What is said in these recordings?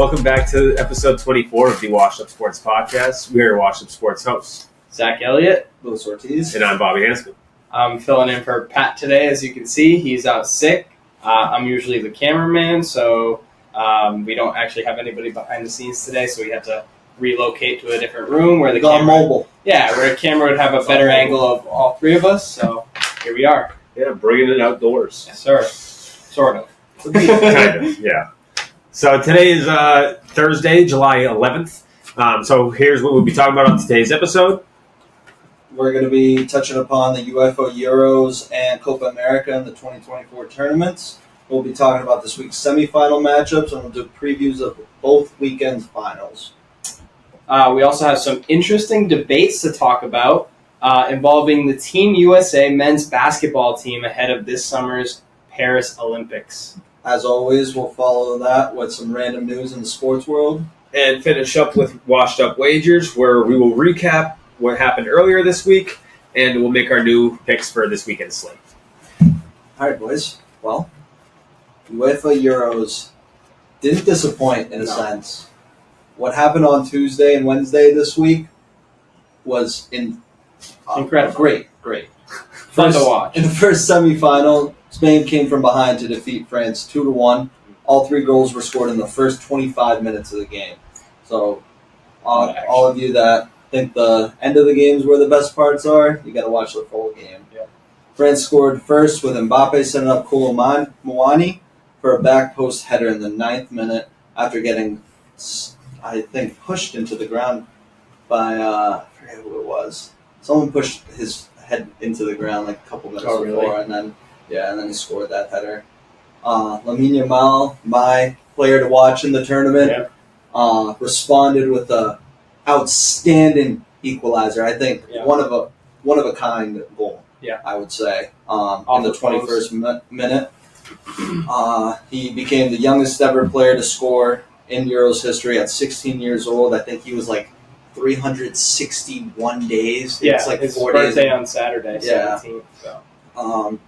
Welcome back to episode 24 of the Washed Up Sports Podcast. We are Washed Up Sports hosts. Zach Elliott, Louis Ortiz, and I'm Bobby Hanscom. I'm filling in for Pat today. As you can see, he's out sick. I'm usually the cameraman, so we don't actually have anybody behind the scenes today, so we had to relocate to a different room where the camera, mobile. Yeah, where a camera would have a better angle of all three of us. So here we are. Yeah, bringing it outdoors. Yes, sir. Sort of. Kind of, yeah. So today is Thursday, July 11th. So here's what we'll be talking about on today's episode. We're going to be touching upon the UEFA Euros and Copa America in the 2024 tournaments. We'll be talking about this week's semifinal matchups, and we'll do previews of both weekends' finals. We also have some interesting debates to talk about involving the Team USA men's basketball team ahead of this summer's Paris Olympics. As always, we'll follow that with some random news in the sports world. And finish up with Washed Up Wagers, where we will recap what happened earlier this week, and we'll make our new picks for this weekend's slate. All right, boys. Well, UEFA Euros didn't disappoint in a sense. What happened on Tuesday and Wednesday this week was incredible. Great. Fun to watch. In the first semifinal, Spain came from behind to defeat France 2-1. All three goals were scored in the first 25 minutes of the game. So, all of you that think the end of the game is where the best parts are, you got to watch the full game. Yeah. France scored first with Mbappe setting up Kolo Muani for a back post header in the 9th minute after getting, I think, pushed into the ground by, I forget who it was. Someone pushed his head into the ground like a couple minutes before, and then he scored that header. Lamine Yamal, my player to watch in the tournament, responded with a outstanding equalizer. I think one of a kind goal. Yeah, I would say in the 21st minute. He became the youngest ever player to score in Euros history at 16 years old. I think he was like 361 days. Yeah, it's like his 4 birthday days. on Saturday, 17th. So.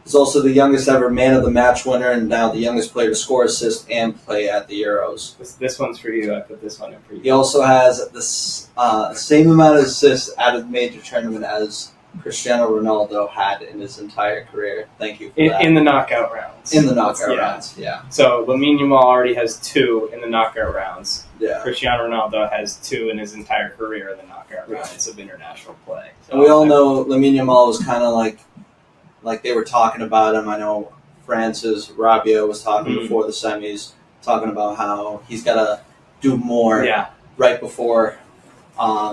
He's also the youngest ever man of the match winner, and now the youngest player to score, assist, and play at the Euros. This one's for you. I put this one in for you. He also has the same amount of assists at a major tournament as Cristiano Ronaldo had in his entire career. Thank you for that. In the knockout rounds. In the knockout rounds, yeah. So Lamine Yamal already has 2 in the knockout rounds. Yeah. Cristiano Ronaldo has 2 in his entire career in the knockout rounds of international play. So and we all know Lamine Yamal was kind of like they were talking about him. I know France's Rabia was talking before the semis, talking about how he's got to do more right before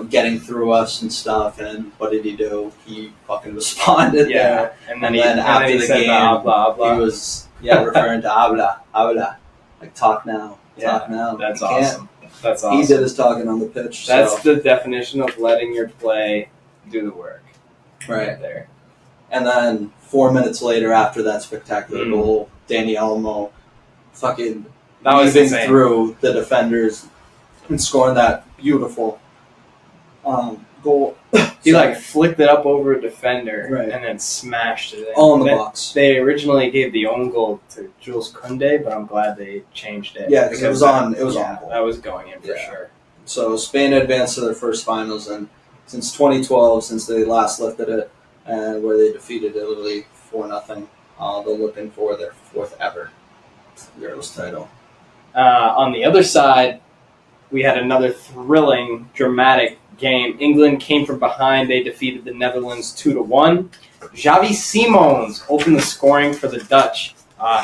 getting through us and stuff. And what did he do? He fucking responded there. And then after he the said, game, blah, blah, blah. he was referring to habla, like talk now, talk now. That's awesome. That's awesome. He did his talking on the pitch. That's the definition of letting your play do the work. Right there. And then 4 minutes later, after that spectacular goal, Dani Olmo fucking weaving through the defenders and scoring that beautiful goal. He flicked it up over a defender and then smashed it in. All in the box. They originally gave the own goal to Jules Koundé, but I'm glad they changed it. Yeah, because it was on goal. That was going in for sure. So Spain advanced to their first finals, and since 2012, since they last lifted it, and where they defeated Italy 4-0, they're looking for their 4th ever Euros title. On the other side, we had another thrilling, dramatic game. England came from behind. They defeated the Netherlands 2-1. Xavi Simons opened the scoring for the Dutch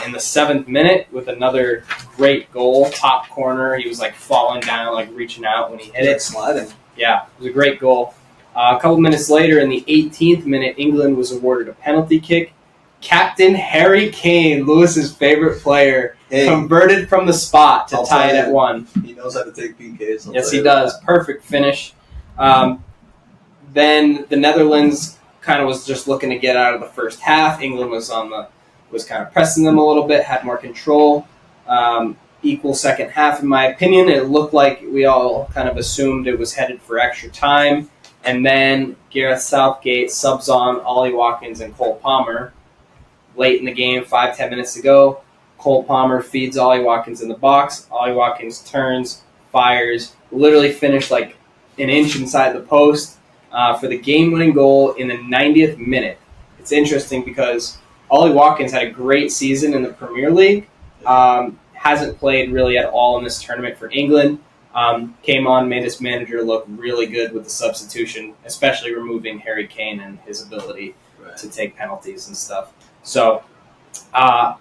in the 7th minute with another great goal, top corner. He was falling down, reaching out when he hit it. Sliding. Yeah, it was a great goal. A couple minutes later, in the 18th minute, England was awarded a penalty kick. Captain Harry Kane, Lewis's favorite player, converted from the spot to tie it at 1. He knows how to take PKs. Yes, he does. Perfect finish. Then the Netherlands kind of was just looking to get out of the first half. England was kind of pressing them a little bit, had more control. Equal second half, in my opinion. It looked like we all kind of assumed it was headed for extra time. And then Gareth Southgate subs on Ollie Watkins and Cole Palmer late in the game, 5-10 minutes to go. Cole Palmer feeds Ollie Watkins in the box. Ollie Watkins turns, fires, literally finished like an inch inside the post for the game-winning goal in the 90th minute. It's interesting because Ollie Watkins had a great season in the Premier League. Hasn't played really at all in this tournament for England. Came on, made his manager look really good with the substitution, especially removing Harry Kane and his ability to take penalties and stuff. So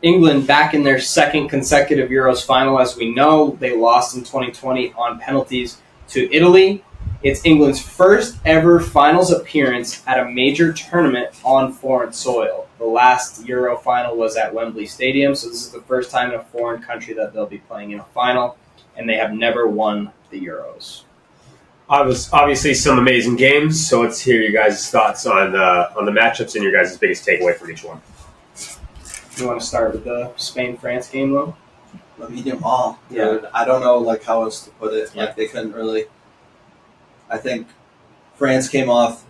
England back in their second consecutive Euros final. As we know, they lost in 2020 on penalties to Italy. It's England's first ever finals appearance at a major tournament on foreign soil. The last Euro final was at Wembley Stadium, so this is the first time in a foreign country that they'll be playing in a final, and they have never won the Euros. Obviously, some amazing games. So let's hear your guys' thoughts on the matchups and your guys' biggest takeaway from each one. You want to start with the Spain-France game, though? Let me do them all. Yeah. Dude. I don't know how else to put it. Yeah. They couldn't really. I think France came off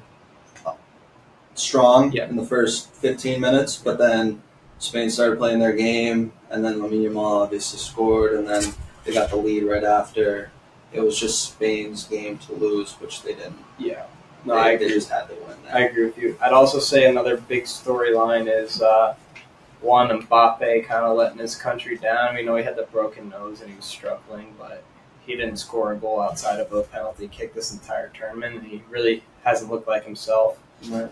strong in the first 15 minutes, but then Spain started playing their game, and then Lamine Yamal obviously scored, and then they got the lead right after. It was just Spain's game to lose, which they didn't. Yeah. No, they just had to win that. I agree with you. I'd also say another big storyline is Mbappe kind of letting his country down. We know he had the broken nose and he was struggling, but he didn't score a goal outside of a penalty kick this entire tournament, and he really hasn't looked like himself. Right.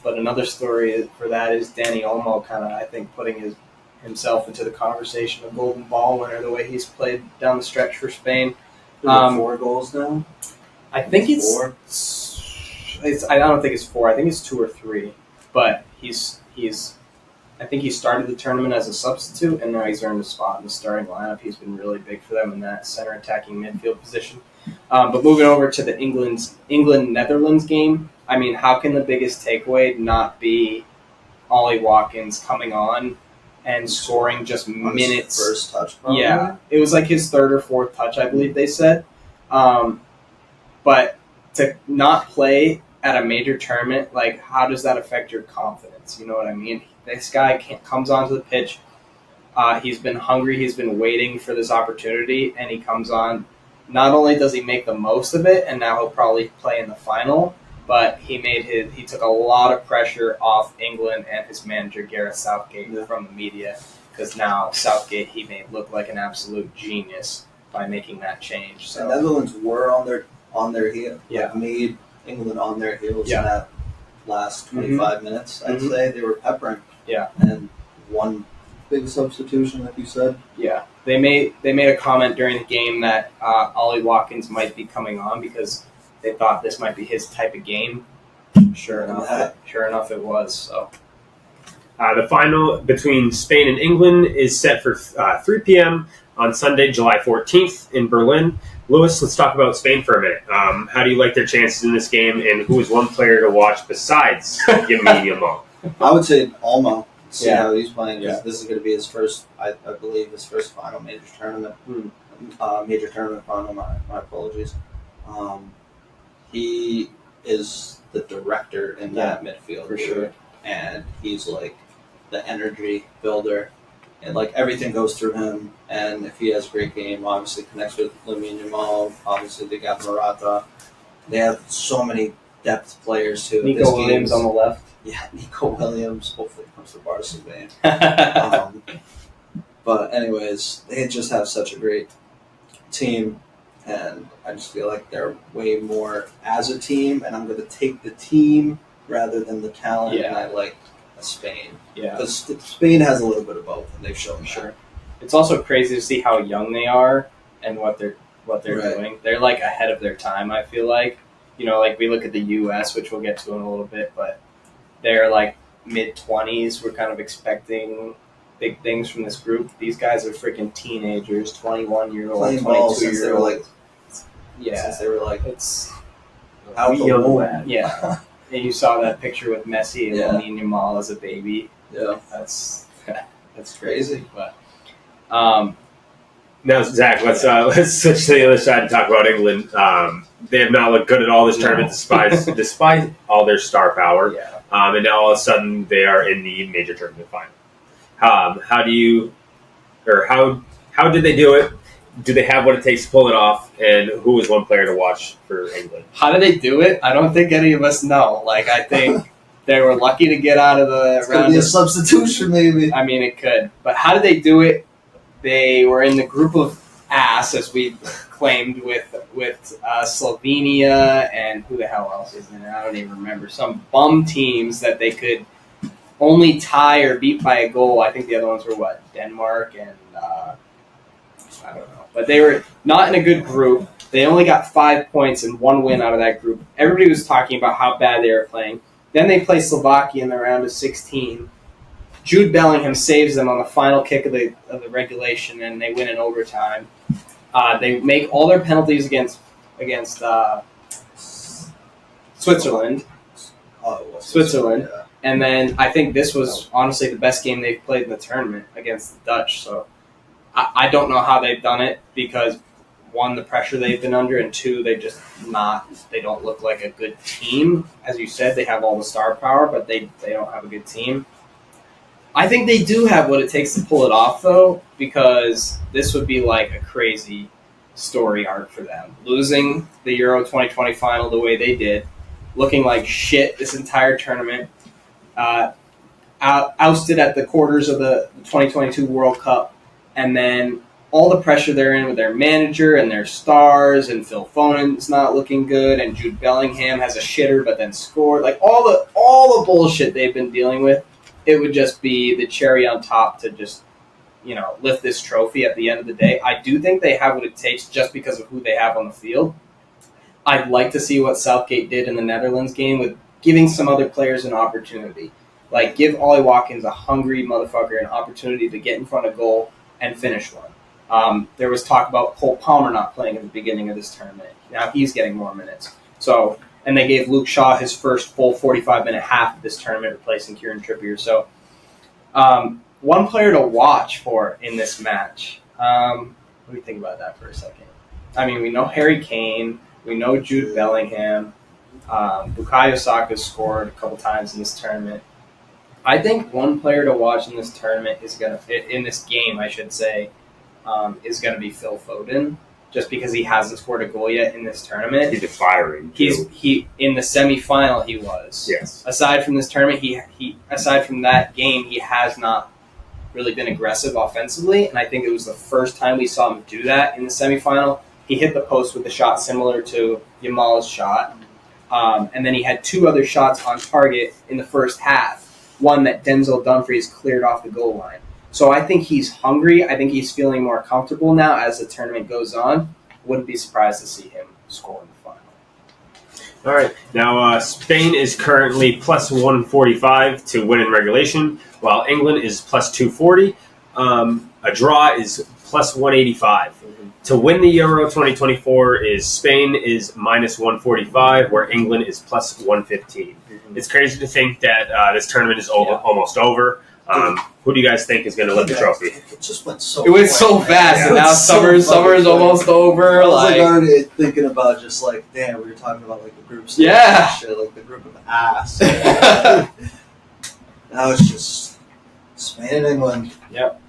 But another story for that is Danny Olmo kind of, I think, putting himself into the conversation of Golden Ball winner the way he's played down the stretch for Spain. 4 goals now? I think it's 4. I don't think it's 4. I think it's 2 or 3. But I think he started the tournament as a substitute, and now he's earned a spot in the starting lineup. He's been really big for them in that center attacking midfield position. But moving over to the England-Netherlands game, I mean, how can the biggest takeaway not be Ollie Watkins coming on and scoring just minutes? His first touch, probably. Yeah, it was like his 3rd or 4th touch, I believe they said. But to not play at a major tournament, like, how does that affect your confidence? You know what I mean? This guy comes onto the pitch. He's been hungry. He's been waiting for this opportunity, and he comes on. Not only does he make the most of it, and now he'll probably play in the final, but he took a lot of pressure off England and his manager Gareth Southgate from the media, because now Southgate he made look like an absolute genius by making that change. So the Netherlands were on their heel. Yeah. Made England on their heels Yeah. in that last 25 minutes. I'd say they were peppering. Yeah. And one big substitution, like you said. Yeah, they made a comment during the game that Ollie Watkins might be coming on because they thought this might be his type of game. Sure enough, it was. So The final between Spain and England is set for 3 p.m. on Sunday, July 14th in Berlin. Lewis, let's talk about Spain for a minute. How do you like their chances in this game, and who is one player to watch besides Lamine Yamal? I would say Olmo. See Yeah. how he's playing. Yeah. This is going to be his first, I believe, his first final major tournament. Major tournament final. My apologies. He is the director in that midfield for sure, and he's like the energy builder, and like everything goes through him. And if he has a great game, obviously connects with Lamine Yamal. Obviously, they got Morata. They have so many depth players too. Nico Williams on the left. Yeah, Nico Williams. Hopefully, comes to Barcelona. But anyways, they just have such a great team, and I just feel like they're way more as a team. And I'm going to take the team rather than the talent. Yeah. And I like Spain. Yeah, Because Spain has a little bit of both, and they've shown sure. It's also crazy to see how young they are and what they're Right. doing. They're like ahead of their time. I feel like, like we look at the U.S., which we'll get to in a little bit, but they're like mid-20s. We're kind of expecting big things from this group. These guys are freaking teenagers, 21-year-old, playing ball since they were 22-year-old. like Yeah, since they were like it's out the young womb. lad. yeah. And you saw that picture with Messi and Yeah. Lamine Yamal as a baby. Yeah, That's crazy. But Now, Zach, let's switch to the other side and talk about England. They have not looked good at all this tournament, despite all their star power. yeah. And now all of a sudden they are in the major tournament final. How do you or how did they do it? Do they have what it takes to pull it off? And who is one player to watch for England? How did they do it? I don't think any of us know. Like, I think they were lucky to get out of the It's gonna be a substitution, maybe. I mean, it could. But how did they do it? They were in the group of ass, as we claimed, with Slovenia and who the hell else is in it? I don't even remember. Some bum teams that they could only tie or beat by a goal. I think the other ones were, what, Denmark and I don't know. But they were not in a good group. They only got 5 points and 1 win out of that group. Everybody was talking about how bad they were playing. Then they play Slovakia in the round of 16. Jude Bellingham saves them on the final kick of the regulation, and they win in overtime. They make all their penalties against Switzerland. Switzerland. Yeah. And then I think this was honestly the best game they've played in the tournament against the Dutch. So I don't know how they've done it because, one, the pressure they've been under, and two, they don't look like a good team. As you said, they have all the star power, but they don't have a good team. I think they do have what it takes to pull it off, though, because this would be like a crazy story arc for them. Losing the Euro 2020 final the way they did, looking like shit this entire tournament, ousted at the quarters of the 2022 World Cup, and then all the pressure they're in with their manager and their stars, and Phil Fonen's not looking good, and Jude Bellingham has a shitter but then scored. Like all the bullshit they've been dealing with, it would just be the cherry on top to just, lift this trophy at the end of the day. I do think they have what it takes just because of who they have on the field. I'd like to see what Southgate did in the Netherlands game with giving some other players an opportunity. Like, give Ollie Watkins, a hungry motherfucker, an opportunity to get in front of goal and finish one. There was talk about Cole Palmer not playing at the beginning of this tournament. Now he's getting more minutes. And they gave Luke Shaw his first full 45-minute half of this tournament, replacing Kieran Trippier. So, one player to watch for in this match. Let me think about that for a second. I mean, we know Harry Kane. We know Jude Bellingham. Bukayo Saka scored a couple times in this tournament. I think one player to watch in this tournament is in this game, I should say, is gonna be Phil Foden, just because he hasn't scored a goal yet in this tournament. He's firing. He in the semifinal he was. Yes. Aside from this tournament, aside from that game, he has not really been aggressive offensively, and I think it was the first time we saw him do that in the semifinal. He hit the post with a shot similar to Yamal's shot, and then he had 2 other shots on target in the first half. One that Denzel Dumfries cleared off the goal line. So I think he's hungry. I think he's feeling more comfortable now as the tournament goes on. Wouldn't be surprised to see him score in the final. All right. Now, Spain is currently plus 145 to win in regulation, while England is plus 240. A draw is plus 185. To win the Euro 2024 is Spain is minus 145, where England is plus 115. It's crazy to think that this tournament is almost over. Who do you guys think is going to lift the trophy? It just went so. It went so fast, and now summer's almost over. I was already thinking about just like, damn, we were talking about like the group stage, Yeah. shit, like the group of ass. Now it's just Spain and England. Yep.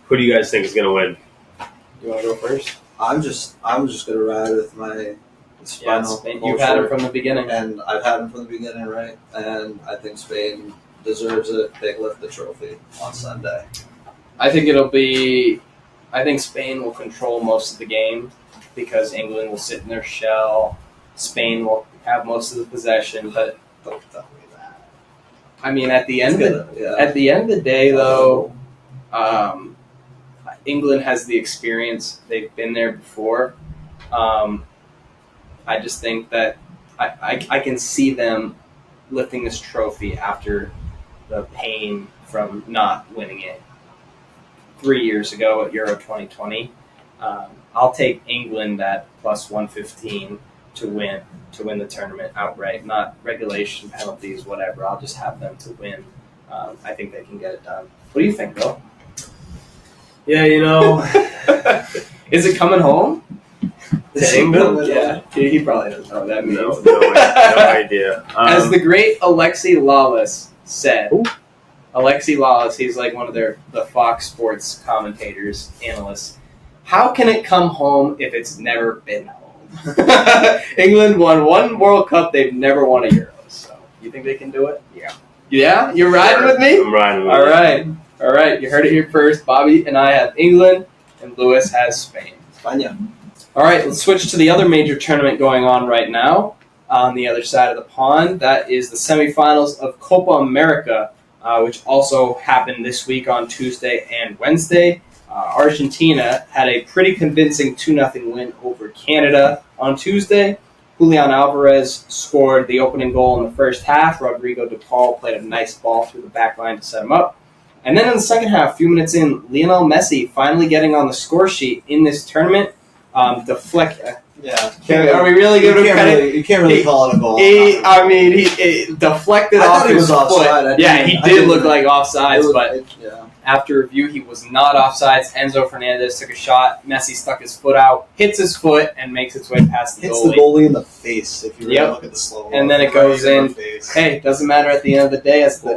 Who do you guys think is going to win? You want to go first? I'm just gonna ride with my Yeah, final. Spain. You've had it from the beginning. And I've had him from the beginning, right? And I think Spain deserves it. They lift the trophy on Sunday. I think Spain will control most of the game because England will sit in their shell. Spain will have most of the possession, but Don't tell me that. I mean, at the end of the day, though, England has the experience. They've been there before. I just think that I can see them lifting this trophy after the pain from not winning it 3 years ago at Euro 2020. I'll take England at plus 115 to win the tournament outright, not regulation, penalties, whatever. I'll just have them to win. I think they can get it done. What do you think, Bill? Yeah, Is it coming home? To England? Yeah, he probably doesn't know what that means. No idea. As the great Alexi Lawless said, Alexi Lalas, he's like one of the Fox Sports commentators, analysts. How can it come home if it's never been home? England won one World Cup. They've never won a Euro. So you think they can do it? Yeah. Yeah? You're riding with me? I'm riding with All you. right. All right. You heard it here first. Bobby and I have England, and Lewis has Spain. España. All right. Let's switch to the other major tournament going on right now on the other side of the pond. That is the semifinals of Copa America, which also happened this week on Tuesday and Wednesday. Argentina had a pretty convincing 2-0 win over Canada on Tuesday. Julian Alvarez scored the opening goal in the first half. Rodrigo de Paul played a nice ball through the back line to set him up. And then in the second half, a few minutes in, Lionel Messi finally getting on the score sheet in this tournament. Yeah. Are we really giving him credit? You can't really call it a goal. He deflected I off thought he his was foot. offside. He did look like offsides, but yeah. after review, he was not offsides. Enzo Fernandez took a shot. Messi stuck his foot out, hits his foot, and makes its way past the Hits goalie. the goalie in the face if you really look at the slow. And then it goes in. Hey, doesn't matter at the end of the day. As the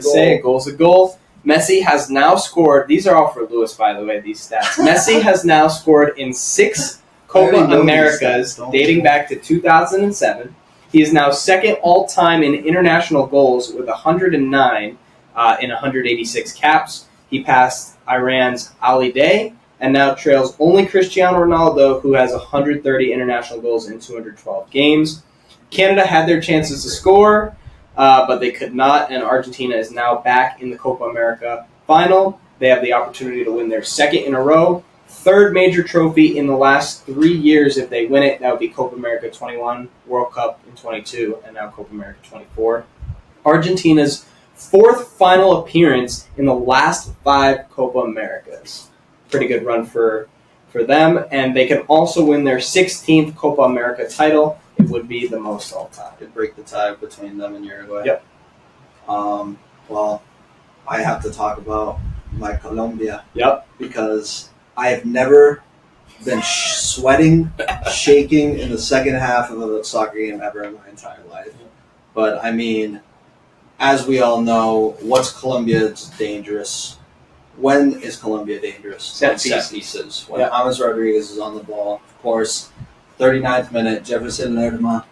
say, a goal's a goal. Messi has now scored. These are all for Lewis, by the way, these stats. Messi has now scored in 6 Copa Americas dating back to 2007. He is now second all-time in international goals with 109 in 186 caps. He passed Iran's Ali Day and now trails only Cristiano Ronaldo, who has 130 international goals in 212 games. Canada had their chances to score, but they could not, and Argentina is now back in the Copa America final. They have the opportunity to win their second in a row. Third major trophy in the last 3 years. If they win it, that would be Copa America 21, World Cup in 22, and now Copa America 24. Argentina's 4th final appearance in the last 5 Copa Americas. Pretty good run for them, and they can also win their 16th Copa America title. It would be the most all time. Could break the tie between them and Uruguay. Yep. Well, I have to talk about my Colombia. Yep. Because I have never been sweating, shaking in the second half of a soccer game ever in my entire life. But, I mean, as we all know, what's Colombia's dangerous? When is Colombia dangerous? Set pieces. When James Rodriguez is on the ball, of course. 39th minute, Jefferson Lerma.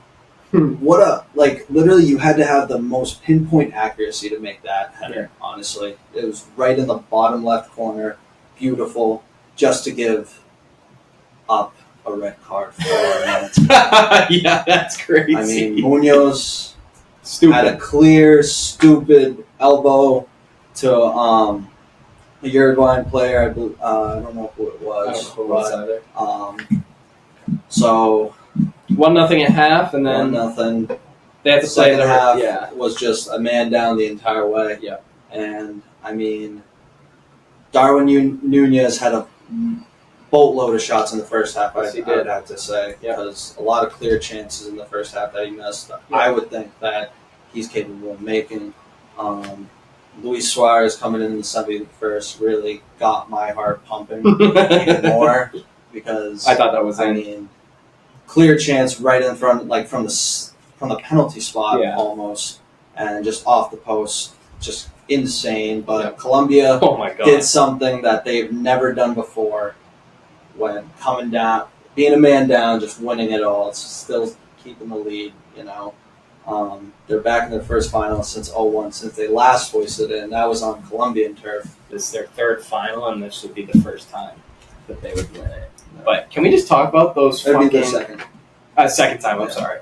Literally you had to have the most pinpoint accuracy to make that header, honestly. It was right in the bottom left corner. Beautiful. Just to give up a red card for minutes. Yeah, that's crazy. I mean, Munoz had a clear, stupid elbow to a Uruguayan player. I don't know who it was. I don't know who it was either. So 1-0 at half, and then 1-0. they have to play Second half Yeah, was just a man down the entire way. Yeah. And I mean, Darwin Nunez had a boatload of shots in the first half. Yes, he I did. would have to say, because a lot of clear chances in the first half that he missed. Yeah. I would think that he's capable of making. Luis Suarez coming in the 71st really got my heart pumping even more, because I thought that was I mean, clear chance right in front, like from the penalty spot almost, and just off the post, just insane. But Colombia Oh my God. did something that they've never done before when coming down, being a man down, just winning it all. It's still keeping the lead, you know. They're back in their first final since 2001, since they last hoisted it, and that was on Colombian turf. This is their 3rd final, and this would be the first time that they would win it. But can we just talk about those It'd fucking... be their second. Second time, I'm sorry.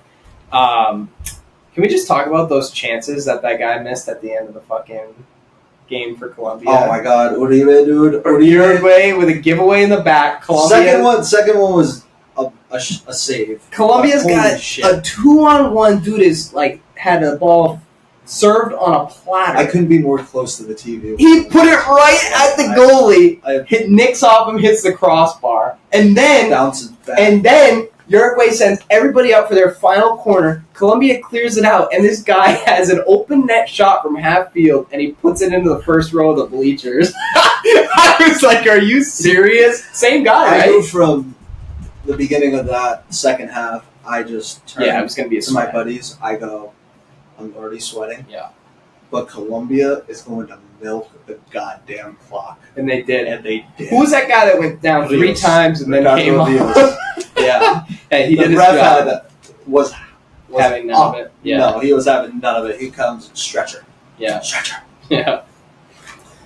Can we just talk about those chances that guy missed at the end of the fucking game for Colombia? Oh my God, Uribe, dude. Uruguay with a giveaway in the back. Colombia, Second one was a save. Colombia's Holy got shit. a 2-on-1 dude is like had the ball served on a platter. I couldn't be more close to the TV. He put it right at the goalie. I Hit nicks off him, hits the crossbar, and then bounces back. And then Uruguay sends everybody out for their final corner. Colombia clears it out, and this guy has an open net shot from half field, and he puts it into the first row of the bleachers. I was like, "Are you serious?" Same guy, I knew right? from the beginning of that second half, I just turned Yeah, it was going to be a to my sweat. buddies. I go, I'm already sweating. Yeah. but Colombia is going to milk the goddamn clock. And they did. And they did. Who was that guy that went down 3 times and then came up? Yeah. Hey, he did the his ref job. was Having none of it. Yeah. No, he was having none of it. He comes stretcher. Yeah. Stretcher. Yeah.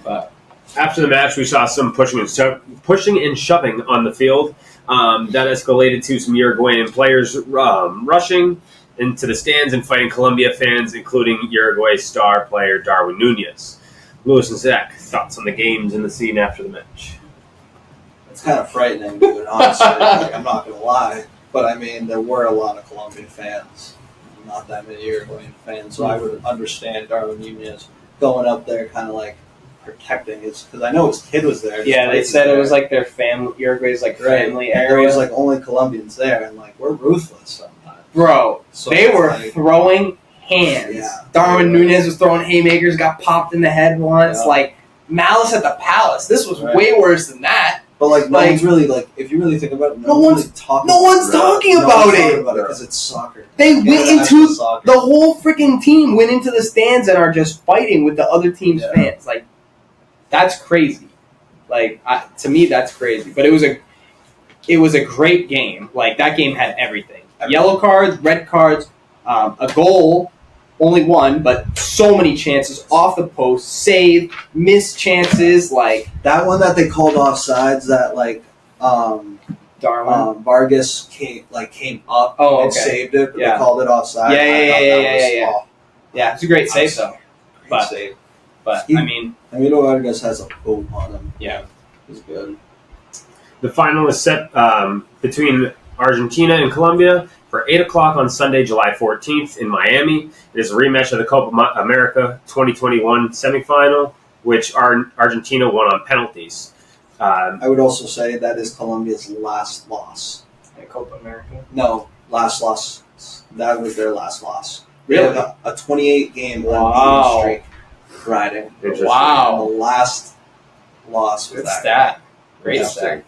But After the match, we saw some pushing and shoving on the field. That escalated to some Uruguayan players rushing into the stands and fighting Colombia fans, including Uruguay star player Darwin Nunez. Lewis and Zach, thoughts on the games and the scene after the match? It's kind of frightening, dude, honestly. Like, I'm not going to lie. But, I mean, there were a lot of Colombian fans. Not that many Uruguayan fans. So I would understand Darwin Nunez going up there kind of like protecting his... Because I know his kid was there. yeah, they said it was like their family, Uruguay's like family area. There was like only Colombians there. And, like, we're ruthless sometimes. Bro, So they it's were like, throwing hands. Yeah. Darwin Nunez was throwing haymakers, got popped in the head once. Yeah. Like, malice at the palace. This was Right. way worse than that. But, like, no Like- one's really, like, if you really think about it, No one's talking talking about it. because it's soccer. They Yeah, went it's into soccer. the whole freaking team went into the stands and are just fighting with the other team's Yeah. fans. Like, that's crazy. Like, to me, that's crazy. But it was a great game. Like, that game had everything: yellow cards, red cards, a goal, only one, but so many chances off the post, save, missed chances. Like That one that they called offsides, that like Darwin. Vargas came up Oh, and okay. saved it, but Yeah. they called it offside. Yeah, I yeah, thought yeah, that yeah, was, yeah, yeah. Yeah, it's a great save though. great But- save. But He- I mean, And you know Vargas has a boat on him. yeah. He's good. The final is set between Argentina and Colombia for 8 o'clock on Sunday, July 14th in Miami. It is a rematch of the Copa America 2021 semifinal, which Argentina won on penalties. I would also say that is Colombia's last loss. At Copa America. No, last loss. That was their last loss. They Really? had a 28-game Wow. unbeaten streak riding. Interesting. The Wow. last loss was Good that. stat. Great Yeah. stat.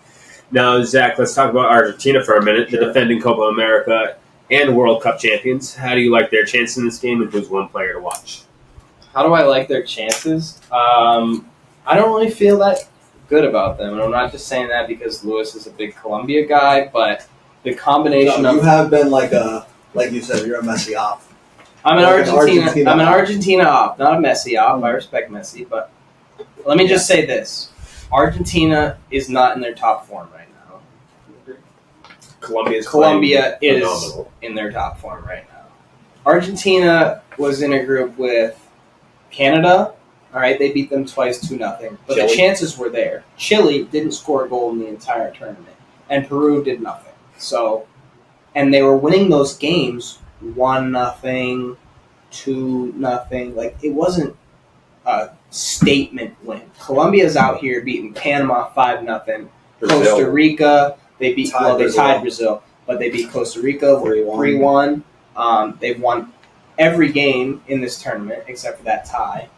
Now, Zach, let's talk about Argentina for a minute, Sure. the defending Copa America and World Cup champions. How do you like their chances in this game, and who's one player to watch? How do I like their chances? I don't really feel that good about them, and I'm not just saying that because Lewis is a big Colombia guy, but the combination No, you of have been like you said, you're a Messi off. I'm an like an Argentina. Argentina I'm an op. Argentina op, not a Messi op. I respect Messi, but let me just say this: Argentina is not in their top form right now. Colombia is phenomenal. in their top form right now. Argentina was in a group with Canada. All right, they beat them twice 2-0, but Chile. the chances were there. Chile didn't score a goal in the entire tournament, and Peru did nothing. So, and they were winning those games 1-0, 2-0. Like, it wasn't a statement win. Colombia's out here beating Panama 5-0. Costa Rica, they tied Brazil, but they beat Costa Rica 3-1. They've won every game in this tournament except for that tie.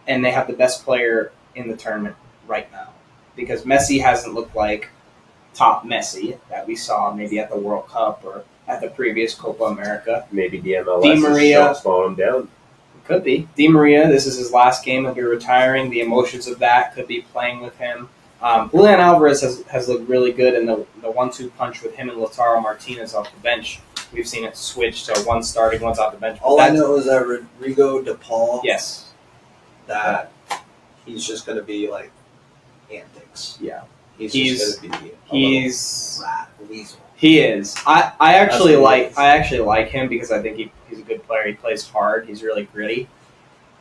And they have the best player in the tournament right now because Messi hasn't looked like top Messi that we saw maybe at the World Cup or at the previous Copa America. Maybe the MLS Di Maria. is slowing him down. Could be. Di Maria, this is his last game. He'll be retiring. The emotions of that could be playing with him. Julian Alvarez has looked really good in the 1-2 punch with him and Lautaro Martinez off the bench. We've seen it switch to one starting, one's off the bench. All I know is that Rodrigo De Paul, Yes. that he's just going to be like antics. Yeah. He's He's- just going to be He's... a rat weasel. He is. I actually That's what he is. like him because I think he's a good player. He plays hard. He's really gritty.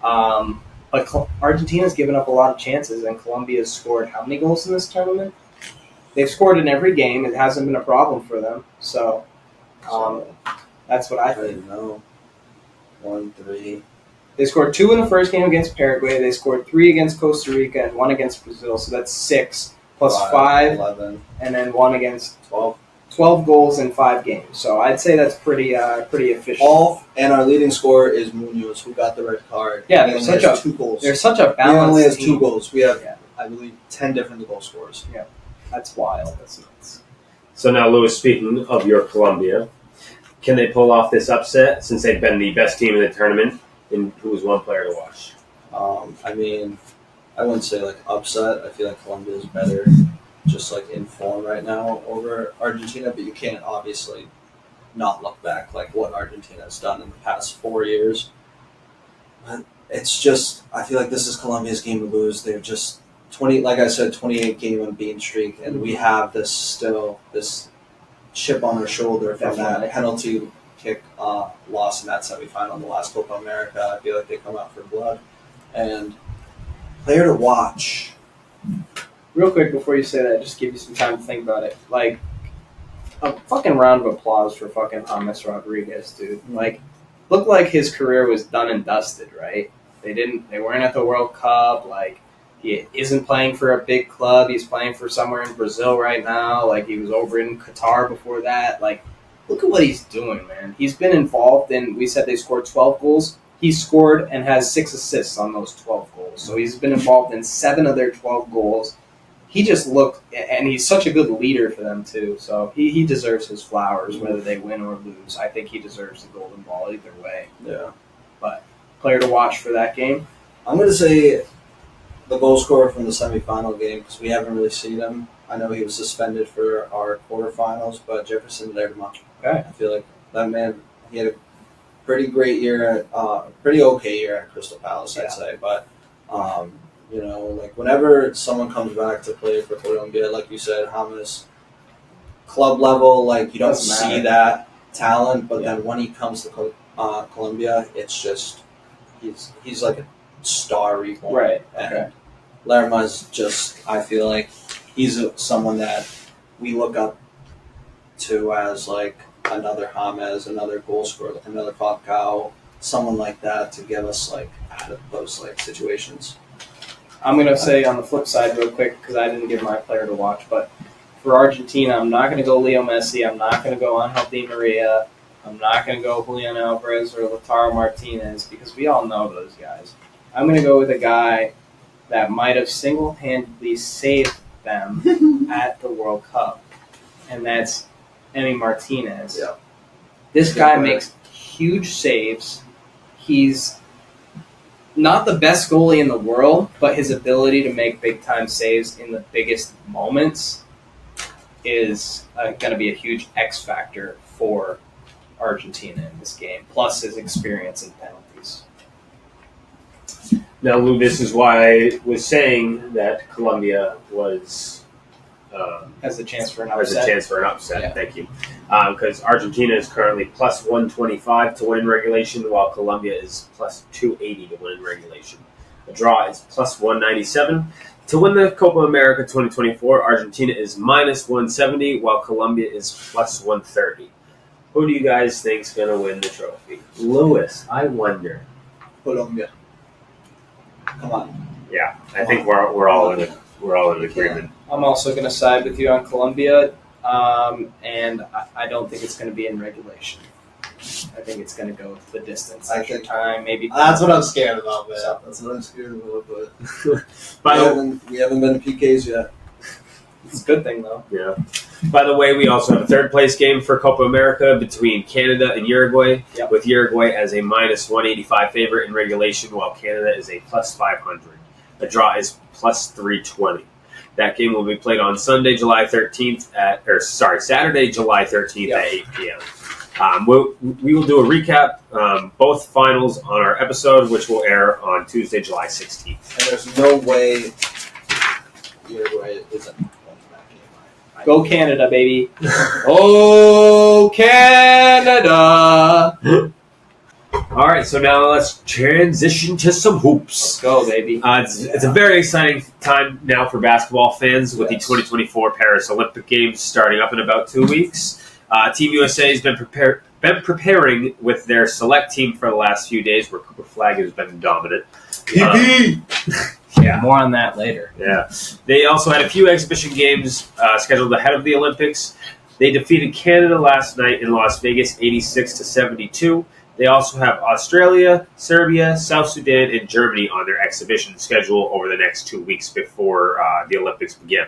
But Argentina's given up a lot of chances, and Colombia's scored how many goals in this tournament? They've scored in every game. It hasn't been a problem for them. So that's what I I think. didn't know. 1, 3. They scored 2 in the first game against Paraguay. They scored 3 against Costa Rica and 1 against Brazil. So that's 6 plus 5, 11, and then 1 against 12. 12 goals in 5 games. So I'd say that's pretty efficient. And our leading scorer is Munoz, who got the red card. Yeah, he there's only such has a- 2 goals. They're such a He only has balanced 2 team. goals. We have, Yeah. I believe, 10 different goal scorers. That's wild. That's nuts. So now, Lewis, speaking of your Colombia, can they pull off this upset since they've been the best team in the tournament? and who is one player to watch? I mean, I wouldn't say like upset. I feel like Colombia is better, just like in form right now over Argentina. But you can't obviously not look back like what Argentina has done in the past 4 years. But it's just I feel like this is Colombia's game to lose. They're just 28 game unbeaten streak, and we have this chip on our shoulder from that penalty kick loss in that semifinal in the last Copa America. I feel like they come out for blood. And player to watch. Real quick before you say that, just give you some time to think about it. Like, a fucking round of applause for fucking James Rodriguez, dude. Like, looked like his career was done and dusted, right? They weren't at the World Cup. Like, he isn't playing for a big club. He's playing for somewhere in Brazil right now. Like, he was over in Qatar before that. Like, look at what he's doing, man. He's been involved in, we said they scored 12 goals. He scored and has 6 assists on those 12 goals. So he's been involved in 7 of their 12 goals. He just looked, and he's such a good leader for them too. So he deserves his flowers, whether they win or lose. I think he deserves the golden ball either way. Yeah. But player to watch for that game? I'm going to say the goal scorer from the semifinal game because we haven't really seen him. I know he was suspended for our quarterfinals, but Jefferson Lerma. Okay. I feel like that man, he had a pretty great year, pretty okay year at Crystal Palace, I'd say. But, like whenever someone comes back to play for Colombia, like you said, James, club level, like you don't see that talent. But then when he comes to Colombia, it's just he's like a star reborn. Right. And Lerma's just, I feel like he's someone that we look up to as like another James, another goal scorer, like another Falcao, someone like that to give us like out of those like situations. I'm going to say on the flip side real quick because I didn't give my player to watch, but for Argentina, I'm not going to go Leo Messi. I'm not going to go Angel Di Maria. I'm not going to go Julian Alvarez or Lautaro Martinez because we all know those guys. I'm going to go with a guy that might have single-handedly saved them at the World Cup, and that's Emi Martinez. Yeah. This guy makes huge saves. He's not the best goalie in the world, but his ability to make big-time saves in the biggest moments is going to be a huge X factor for Argentina in this game, plus his experience in penalties. Now, Lou, this is why I was saying that Colombia has a chance for an upset. Yeah. Thank you. Because Argentina is currently plus 125 to win in regulation, while Colombia is plus 280 to win in regulation. The draw is plus 197. To win the Copa America 2024, Argentina is minus 170, while Colombia is plus 130. Who do you guys think is going to win the trophy? Lewis, I wonder. Colombia. Come on. Yeah, I think we're all in agreement. I'm also going to side with you on Colombia, and I don't think it's going to be in regulation. I think it's going to go the distance. Extra time, maybe. That's what I'm scared about, man. That's what I'm scared about. But we haven't been to PKs yet. It's a good thing, though. Yeah. By the way, we also have a third-place game for Copa America between Canada and Uruguay, with Uruguay as a minus 185 favorite in regulation, while Canada is a plus 500. The draw is plus 320. That game will be played on Saturday, July 13th at 8 p.m. We will do a recap, both finals on our episode, which will air on Tuesday, July 16th. And there's no way Uruguay isn't winning that game. Go Canada, baby. Oh, Canada. All right, so now let's transition to some hoops. Let's go, baby. It's a very exciting time now for basketball fans with the 2024 Paris Olympic Games starting up in about 2 weeks. Team USA has been preparing with their select team for the last few days, where Cooper Flag has been dominant. Yeah, more on that later. Yeah, they also had a few exhibition games scheduled ahead of the Olympics. They defeated Canada last night in Las Vegas, 86-72. They also have Australia, Serbia, South Sudan, and Germany on their exhibition schedule over the next 2 weeks before the Olympics begin.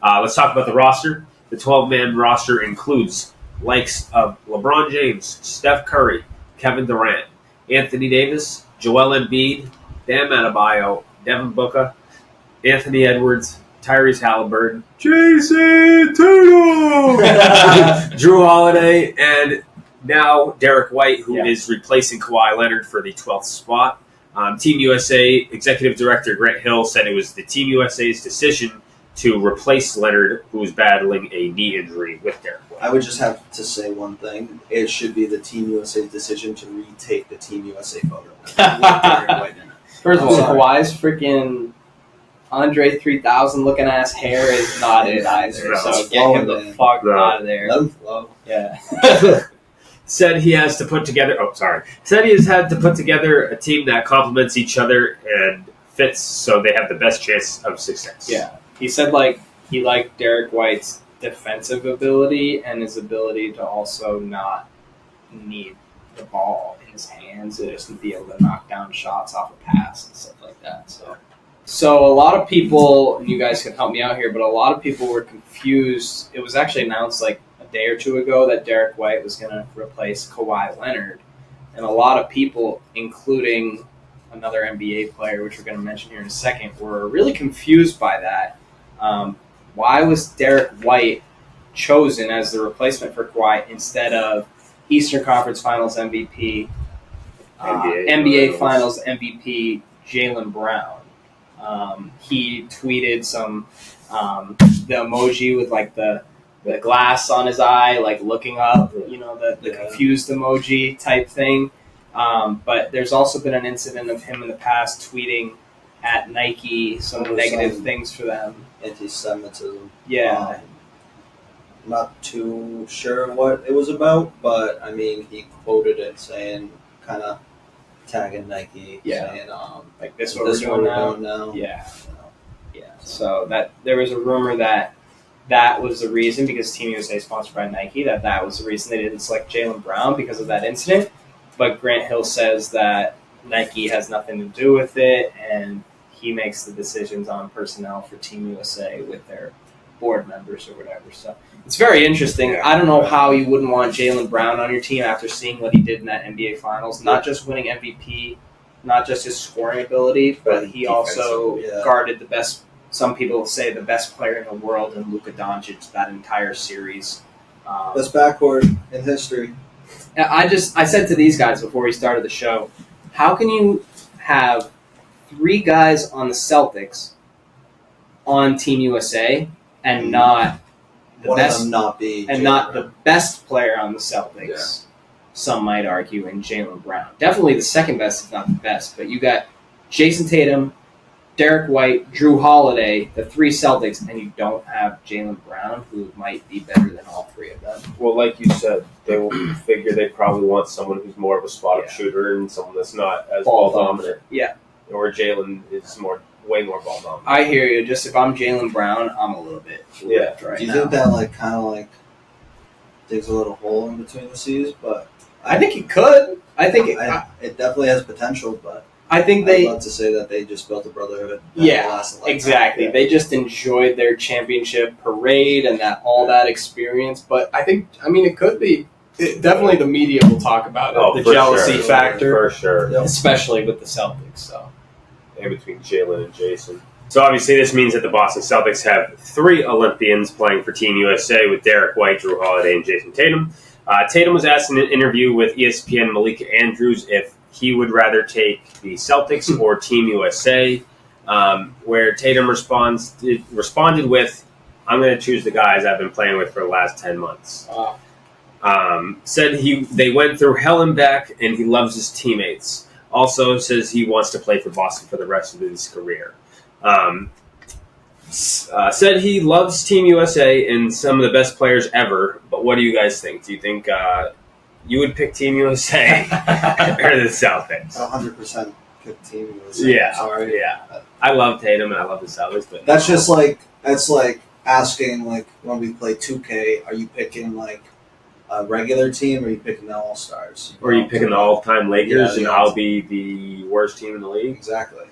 Let's talk about the roster. The 12-man roster includes likes of LeBron James, Steph Curry, Kevin Durant, Anthony Davis, Joel Embiid, Bam Adebayo, Devin Booker, Anthony Edwards, Tyrese Halliburton, Jason Tatum, Drew Holiday, and now Derek White, who is replacing Kawhi Leonard for the 12th spot. Team USA Executive Director Grant Hill said it was the Team USA's decision to replace Leonard, who was battling a knee injury, with Derek White. I would just have to say one thing. It should be the Team USA's decision to retake the Team USA photo. With Derek White in it. First of all, Kawhi's freaking Andre 3000 looking ass hair is not it either. No. So get him the fuck out of there. Let him flow. Yeah. Said he has to put together. Said he has had to put together a team that complements each other and fits, so they have the best chance of success. Yeah. He said he liked Derek White's defensive ability and his ability to also not need the ball in his hands and just be able to knock down shots off a pass and stuff like that. So a lot of people, and you guys can help me out here, but a lot of people were confused. It was actually announced a day or two ago that Derek White was going to replace Kawhi Leonard. And a lot of people, including another NBA player, which we're going to mention here in a second, were really confused by that. Why was Derek White chosen as the replacement for Kawhi instead of Eastern Conference Finals MVP, NBA Finals MVP Jaylen Brown? He tweeted the emoji with the glass on his eye, looking up, the confused emoji type thing. But there's also been an incident of him in the past tweeting at Nike some negative things for them. Anti-Semitism. Yeah. Not too sure what it was about, but I mean, he quoted it saying, kind of tagging Nike, saying, this is what we're doing now. Yeah. So that there was a rumor that was the reason, because Team USA is sponsored by Nike, that was the reason they didn't select Jaylen Brown, because of that incident. But Grant Hill says that Nike has nothing to do with it, and he makes the decisions on personnel for Team USA with their board members or whatever. So it's very interesting. I don't know how you wouldn't want Jaylen Brown on your team after seeing what he did in that NBA Finals. Not just winning MVP, not just his scoring ability, but he also guarded the best, some people say the best player in the world in Luka Doncic that entire series. Best backcourt in history. I said to these guys before we started the show, how can you have 3 guys on the Celtics on Team USA and not the best, not the best player on the Celtics? Yeah. Some might argue in Jaylen Brown, definitely the second best, if not the best. But you got Jason Tatum, Derek White, Drew Holiday, the 3 Celtics, and you don't have Jaylen Brown, who might be better than all 3 of them. Well, like you said, they will figure they probably want someone who's more of a spot-up shooter and someone that's not as ball-dominant. Yeah. Or Jaylen is way more ball-dominant. I hear you. Just if I'm Jaylen Brown, I'm a little bit right now. Do you think that kind of digs a little hole in between the C's? But I think it could. I think it definitely has potential, but I think I'd love to say that they just built a brotherhood. Exactly. Yeah. They just enjoyed their championship parade and all that experience. But it could be. Definitely the media will talk about it. The jealousy factor. For sure. Yep. Especially with the Celtics. So. And between Jaylen and Jason. So obviously this means that the Boston Celtics have 3 Olympians playing for Team USA with Derek White, Drew Holiday, and Jason Tatum. Tatum was asked in an interview with ESPN Malika Andrews if he would rather take the Celtics or Team USA, where Tatum responded with, "I'm going to choose the guys I've been playing with for the last 10 months." Said they went through hell and back, and he loves his teammates. Also says he wants to play for Boston for the rest of his career. Said he loves Team USA and some of the best players ever, but what do you guys think? Do you think you would pick Team USA or the Celtics? 100% pick Team USA. Yeah, sorry. Yeah. I love Tatum and I love the Celtics, but that's just that's like asking when we play 2K, are you picking a regular team, or are you picking the All-Stars? Or are you picking the all-time Lakers, and I'll be the worst team in the league? Exactly.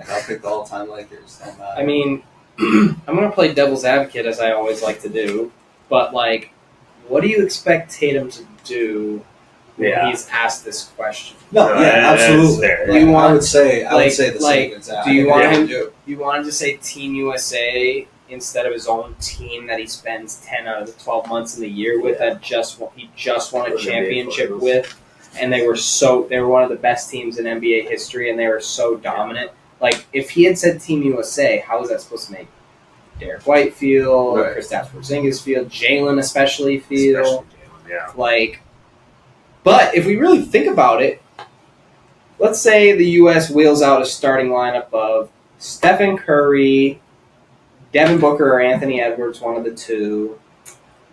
I'll pick the all-time Lakers. I mean, I'm going to play devil's advocate, as I always like to do, but, what do you expect Tatum to do when he's asked this question. No, absolutely. I would say the same exact. Do you want him? You want him to say Team USA instead of his own team that he spends 10 out of the 12 months in the year with that he just won a championship with, and they were one of the best teams in NBA history, and they were so dominant. Like, if he had said Team USA, how was that supposed to make Derek White feel, Kristaps Porzingis feel, Jalen especially feel? Like, but if we really think about it, let's say the U.S. wheels out a starting lineup of Stephen Curry, Devin Booker, or Anthony Edwards, one of the two.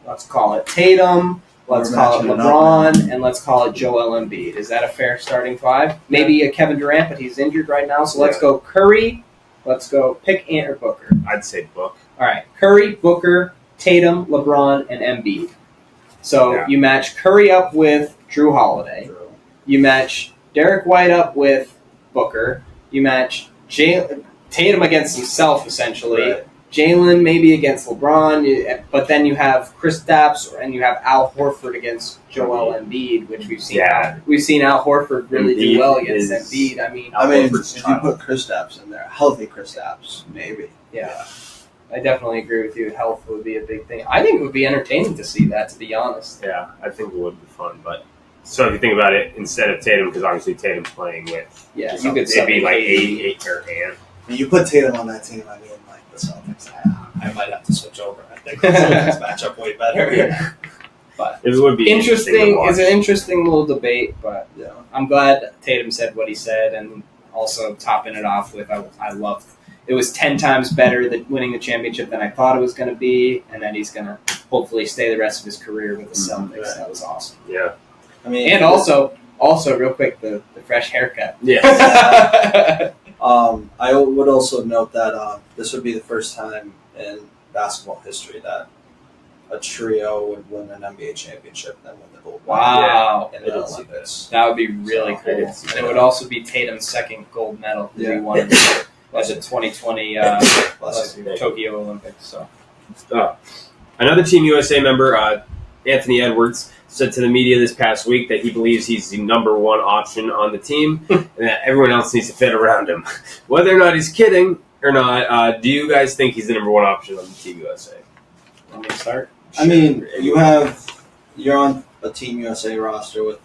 Let's call it Tatum. Let's call it LeBron, and let's call it Joel Embiid. Is that a fair starting five? Maybe a Kevin Durant, but he's injured right now. So let's go Curry. Let's go pick Ant or Booker. I'd say Book. All right, Curry, Booker, Tatum, LeBron, and Embiid. So you match Curry up with Drew Holiday. You match Derek White up with Booker. You match Tatum against himself, essentially. Right. Jalen maybe against LeBron, but then you have Kristaps and you have Al Horford against Joel Embiid, which we've seen. We've seen Al Horford really do well against Embiid. I mean, if you put Kristaps in there, healthy Kristaps, maybe. Yeah, I definitely agree with you. Health would be a big thing. I think it would be entertaining to see that, to be honest. Yeah, I think it would be fun. But so if you think about it, instead of Tatum, because obviously Tatum's playing with, you could be like eight or Ant. When you put Tatum on that team, I mean, like the Celtics, I might have to switch over. I think the Celtics match up way better. But it would be interesting. It's an interesting little debate, but I'm glad Tatum said what he said, and also topping it off with I loved. It was 10 times better than winning the championship than I thought it was going to be, and that he's going to hopefully stay the rest of his career with the Celtics. Right. That was awesome. Yeah. I mean, and also real quick, the fresh haircut. Yeah. I would also note that this would be the first time in basketball history that a trio would win an NBA championship and then win the gold medal. Wow. In the Olympics. That would be really cool. And it would also be Tatum's second gold medal because he won the 2020 Tokyo Olympics. So, another Team USA member, Anthony Edwards, said to the media this past week that he believes he's the number one option on the team and that everyone else needs to fit around him. Whether or not he's kidding or not, do you guys think he's the number one option on the Team USA? Want me to start? I mean, you're on a Team USA roster with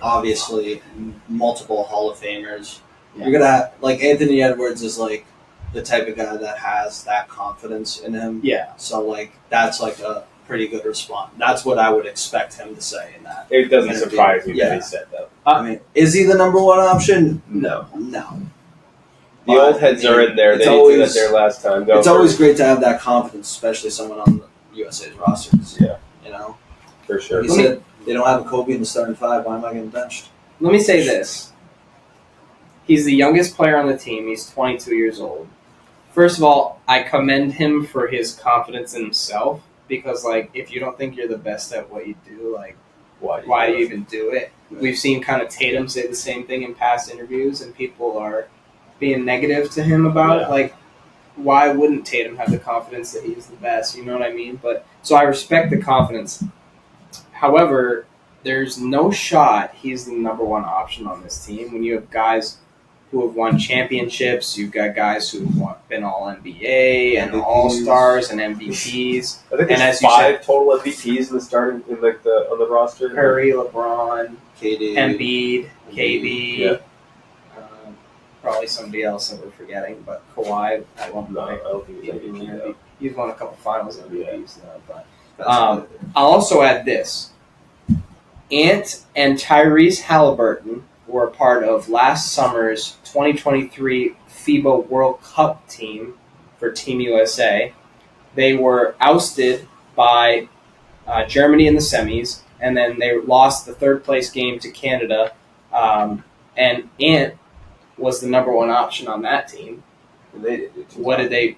obviously multiple Hall of Famers. Yeah. You're gonna like Anthony Edwards is like the type of guy that has that confidence in him. Yeah. So like that's like a pretty good response. That's what I would expect him to say in that. It doesn't surprise me that he said that. I mean, is he the number one option? No. The old heads are in there. They didn't do that there last time. It's always great to have that confidence, especially someone on the USA's roster. Yeah. You know? For sure. He said they don't have a Kobe in the starting five. Why am I getting benched? Let me say this. He's the youngest player on the team. He's 22 years old. First of all, I commend him for his confidence in himself because, like, if you don't think you're the best at what you do, like, why do you even do it? Right. We've seen kind of Tatum say the same thing in past interviews, and people are being negative to him about it. Like, why wouldn't Tatum have the confidence that he's the best? You know what I mean? But so I respect the confidence. However, there's no shot he's the number one option on this team when you have guys who have won championships. You've got guys who have been all NBA and all stars and MVPs. I think there's 5 total MVPs in the starting on the roster. Curry, LeBron, KD, Embiid, KD. Yeah. Probably somebody else that we're forgetting, but Kawhi at one point. I don't think he's he's won a couple finals MVPs now. But I'll also add this. Ant and Tyrese Halliburton were a part of last summer's 2023 FIBA World Cup team for Team USA. They were ousted by Germany in the semis, and then they lost the third-place game to Canada. And Ant was the number one option on that team. What did they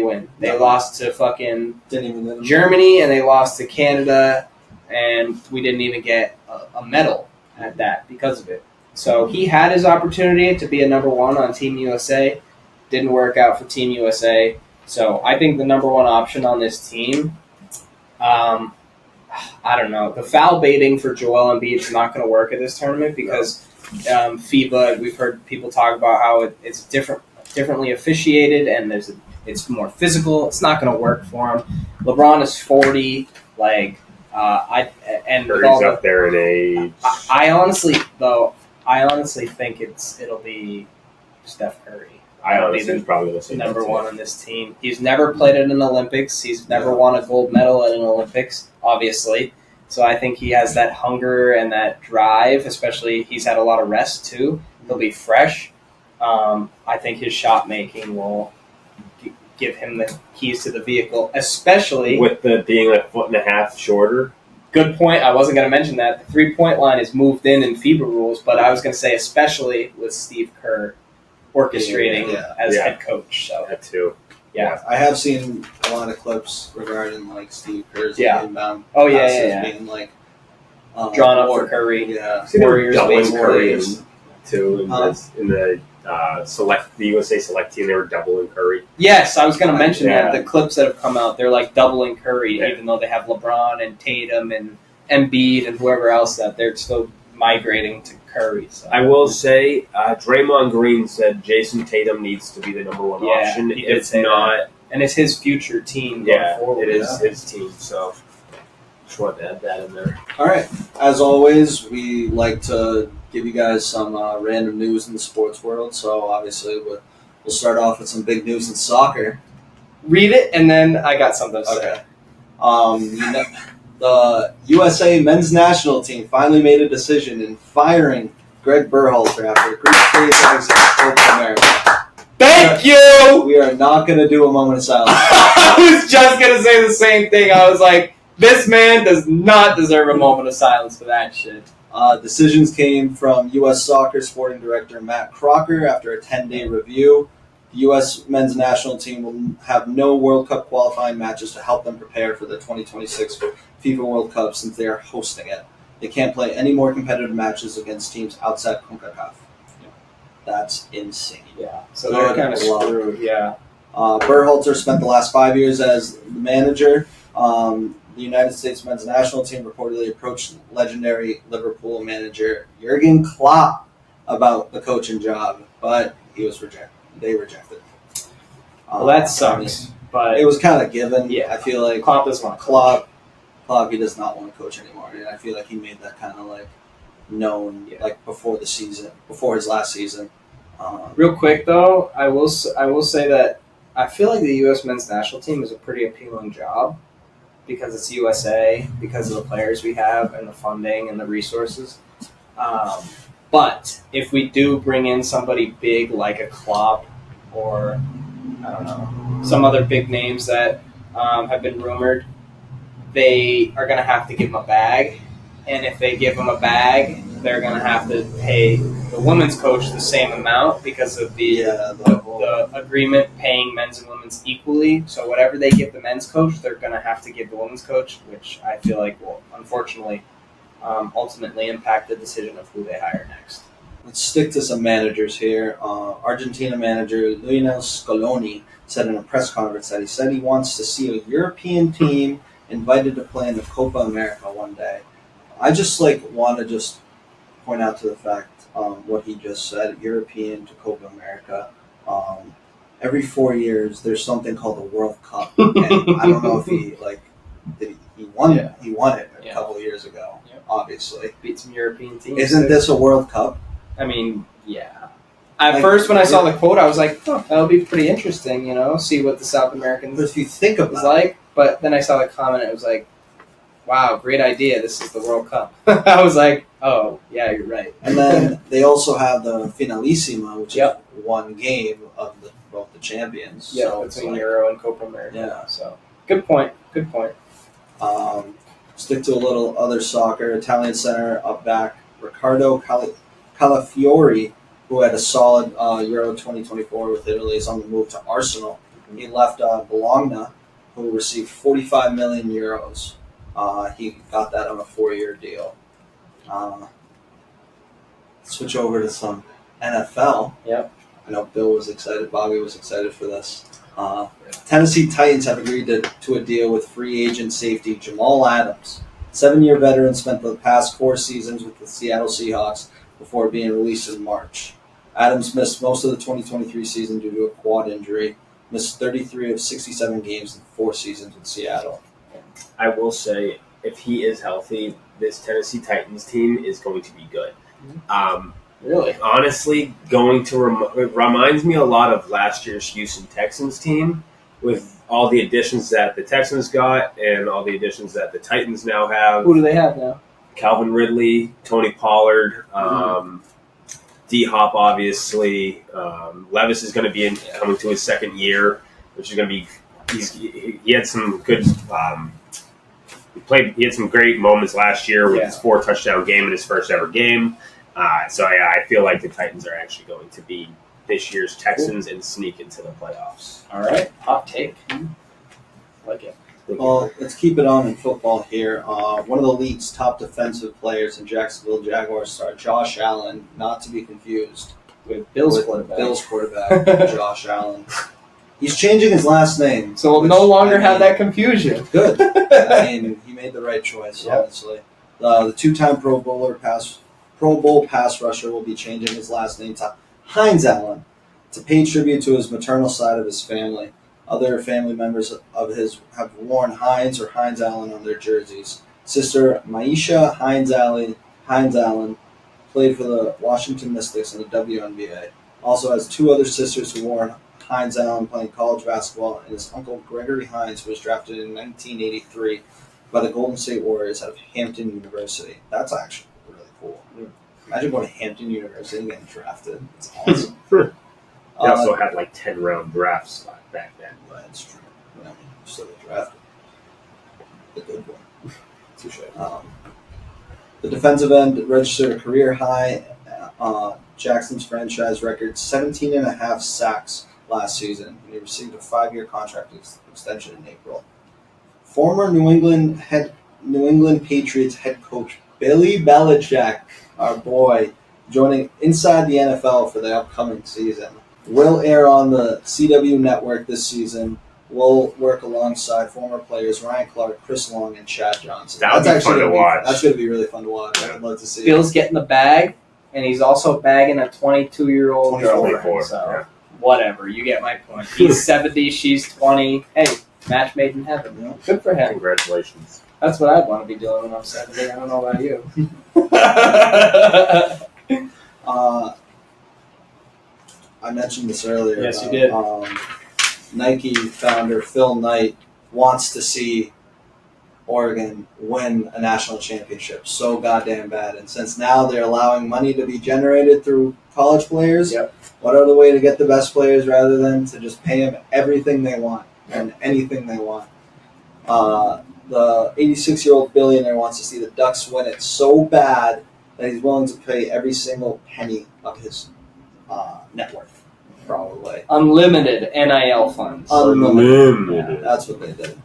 win? They lost to fucking Germany, and they lost to Canada, and we didn't even get a medal at that because of it. So he had his opportunity to be a number one on Team USA. Didn't work out for Team USA. So I think the number one option on this team, I don't know. The foul baiting for Joel Embiid is not going to work at this tournament because FIBA. We've heard people talk about how it's differently officiated, and it's more physical. It's not going to work for him. LeBron is 40. Like Curry's up there in age. I honestly think it'll be Steph Curry. I honestly probably the same number one on this team. He's never played in an Olympics. He's never won a gold medal at an Olympics, obviously. So I think he has that hunger and that drive, especially he's had a lot of rest too. He'll be fresh. I think his shot making will give him the keys to the vehicle, especially with the being a foot and a half shorter. Good point. I wasn't going to mention that. The 3-point line is moved in FIBA rules, but I was going to say especially with Steve Kerr orchestrating as head coach. So that too. Yeah. I have seen a lot of clips regarding like Steve Kerr's inbound being like drawn up for Curry. Yeah, Warriors, Curry too in the USA Select team. They were doubling Curry. Yes, I was going to mention that the clips that have come out, they're like doubling Curry, even though they have LeBron and Tatum and Embiid and whoever else that they're still migrating to Curry. So. I will say, Draymond Green said Jason Tatum needs to be the number one option. If not, and it's his future team. Yeah, forward. It is his team. So just want to add that in there. All right. As always, we like to give you guys some random news in the sports world. So obviously, we'll start off with some big news in soccer. Read it, and then I got something to say. The USA men's national team finally made a decision in firing Greg Berhalter after a group stage exit at Copa America. Thank you! We are not going to do a moment of silence. I was just going to say the same thing. I was like, this man does not deserve a moment of silence for that shit. Decisions came from U.S. Soccer Sporting Director Matt Crocker after a 10-day review. The U.S. men's national team will have no World Cup qualifying matches to help them prepare for the 2026 FIFA World Cup since they are hosting it. They can't play any more competitive matches against teams outside CONCACAF. That's insane. Yeah, so they're kind of screwed, Berhalter spent the last 5 years as the manager. The United States men's national team reportedly approached legendary Liverpool manager Jurgen Klopp about the coaching job, but he was rejected. They rejected him. Well, that sucks. But it was kind of given. Yeah, I feel like Klopp does want Klopp, he does not want to coach anymore, and I feel like he made that kind of like known like before his last season. Real quick though, I will say that I feel like the U.S. men's national team is a pretty appealing job because it's USA, because of the players we have and the funding and the resources. But if we do bring in somebody big like a Klopp or, I don't know, some other big names that have been rumored, they are going to have to give them a bag. And if they give them a bag, they're going to have to pay the women's coach the same amount because of the agreement paying men's and women's equally. So whatever they give the men's coach, they're going to have to give the women's coach, which I feel like will, unfortunately, ultimately impact the decision of who they hire next. Let's stick to some managers here. Argentina manager Lionel Scaloni said in a press conference that he said he wants to see a European team invited to play in the Copa America one day. I just want to point out to the fact what he just said, European to Copa America. Every 4 years, there's something called the World Cup, and I don't know if he won it. He won it a couple of years ago. Yep. Obviously, beat some European teams. Isn't this a World Cup? I mean, yeah. At first, when I saw the quote, I was like, that'll be pretty interesting, see what the South Americans but if you think about was like. But then I saw the comment, it was like, wow, great idea. This is the World Cup. I was like, oh, yeah, you're right. And then they also have the Finalissima, which is one game of both the champions. Yeah, so between Euro and Copa America. Yeah. So, good point. Stick to a little other soccer. Italian center up back, Riccardo Calafiori, who had a solid Euro 2024 with Italy, is on the move to Arsenal. He left Bologna, who received 45 million euros. He got that on a 4-year deal. Switch over to some NFL. Yep. I know Bill was excited. Bobby was excited for this. Tennessee Titans have agreed to a deal with free agent safety Jamal Adams 7-year veteran spent the past 4 seasons with the Seattle Seahawks before being released in March. Adams missed most of the 2023 season due to a quad injury, missed 33 of 67 games in 4 seasons with Seattle. I will say, if he is healthy, this Tennessee Titans team is going to be good. Really? Honestly, it reminds me a lot of last year's Houston Texans team with all the additions that the Texans got and all the additions that the Titans now have. Who do they have now? Calvin Ridley, Tony Pollard, D-Hop, obviously. Levis is going to be coming to his second year, which is going to be. He had some good. He had some great moments last year with his 4-touchdown game in his first ever game. I feel like the Titans are actually going to be this year's Texans and sneak into the playoffs. All right, hot take. Like it. Well, let's keep it on in football here. One of the league's top defensive players in Jacksonville Jaguars star Josh Allen, not to be confused with Bills quarterback Josh Allen. He's changing his last name, so we'll no longer have that confusion. Good. I mean, he made the right choice, honestly. The 2-time Pro Bowl pass rusher will be changing his last name to Hines Allen to pay tribute to his maternal side of his family. Other family members of his have worn Hines or Hines Allen on their jerseys. Sister Maisha Hines Allen played for the Washington Mystics in the WNBA. Also has 2 other sisters who wore Hines Allen playing college basketball, and his uncle Gregory Hines, who was drafted in 1983 by the Golden State Warriors out of Hampton University. That's actually really cool. Imagine going to Hampton University and getting drafted. It's awesome. They also had 10-round drafts back then. That's true. I mean, so they drafted the good one. Touche. The defensive end registered a career high Jackson's franchise record 17.5 sacks last season, and he received a 5-year contract extension in April. Former New England Patriots head coach Billy Belichick, our boy, joining Inside the NFL for the upcoming season. Will air on the CW network this season. Will work alongside former players Ryan Clark, Chris Long, and Chad Johnson. That's actually fun to watch. That's going to be really fun to watch. I'd love to see. Bill's getting the bag, and he's also bagging a 22-year-old girlfriend. So whatever, you get my point. He's 70, she's 20. Hey, match made in heaven. You know? Good for him. Congratulations. That's what I'd want to be doing when I'm 70. I don't know about you. I mentioned this earlier. Yes, you did. Nike founder Phil Knight wants to see Oregon win a national championship so goddamn bad. And since now they're allowing money to be generated through college players, what other way to get the best players rather than to just pay them everything they want and anything they want? The 86-year-old billionaire wants to see the Ducks win it so bad that he's willing to pay every single penny of his net worth. Probably. Unlimited NIL funds. Unlimited. Yeah, that's what they did.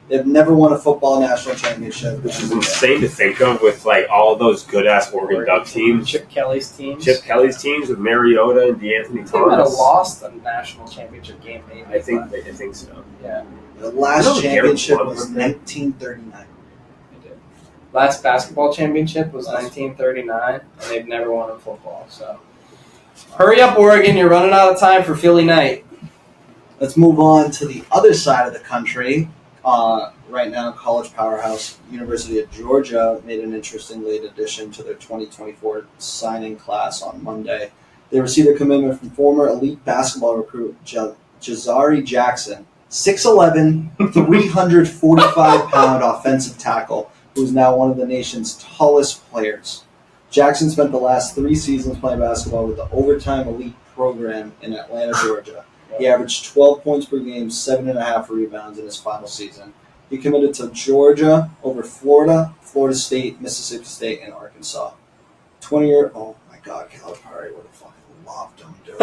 They've never won a football national championship. Which is insane to think of with all of those good-ass Oregon Duck teams. Chip Kelly's teams with Mariota and DeAnthony Thomas. They might have lost a national championship game, maybe. I think so. Yeah. The last championship was 1939. They did. Last basketball championship was 1939, and they've never won in football, so... Hurry up, Oregon. You're running out of time for Philly night. Let's move on to the other side of the country. Right now, college powerhouse University of Georgia made an interesting late addition to their 2024 signing class on Monday. They received a commitment from former elite basketball recruit Jazari Jackson, 6'11", 345-pound offensive tackle, who is now one of the nation's tallest players. Jackson spent the last 3 seasons playing basketball with the Overtime Elite program in Atlanta, Georgia. He averaged 12 points per game, 7.5 rebounds in his final season. He committed to Georgia over Florida, Florida State, Mississippi State, and Arkansas. 20-year-old, oh my God, Calipari would have fucking loved him, dude.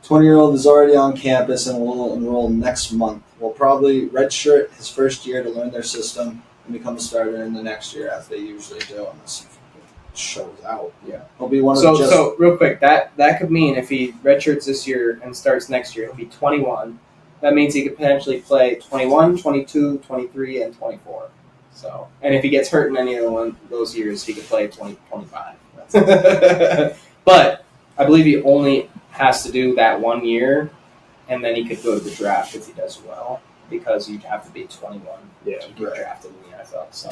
20-year-old is already on campus and will enroll next month. Will probably redshirt his first year to learn their system and become a starter in the next year, as they usually do, unless he shows out. Yeah. He'll be one of So real quick, that could mean if he redshirts this year and starts next year, he'll be 21. That means he could potentially play 21, 22, 23, and 24. So, and if he gets hurt in any of those years, he could play 2025. But I believe he only has to do that 1 year, and then he could go to the draft if he does well, because you'd have to be 21 to get drafted in the NFL. So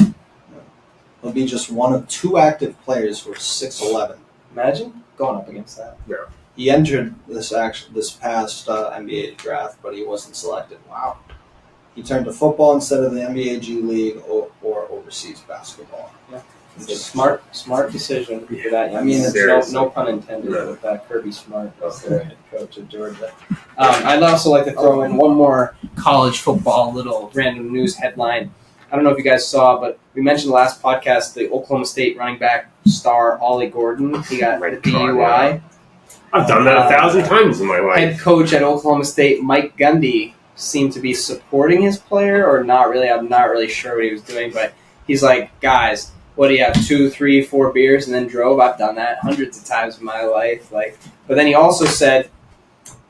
he'll be just one of 2 active players who are 6'11". imagine going up against that. Yeah. He entered this past NBA draft, but he wasn't selected. Wow. He turned to football instead of the NBA G League or overseas basketball. Yeah. It's a smart decision for that. I mean, no pun intended with that. Kirby Smart as the head coach of Georgia. I'd also like to throw in one more college football little random news headline. I don't know if you guys saw, but we mentioned the last podcast the Oklahoma State running back star Ollie Gordon. He got the DUI. I've done that 1,000 times in my life. Head coach at Oklahoma State, Mike Gundy, seemed to be supporting his player or not really. I'm not really sure what he was doing, but he's like, guys, what do you have, 2, 3, 4 beers and then drove? I've done that hundreds of times in my life. But then he also said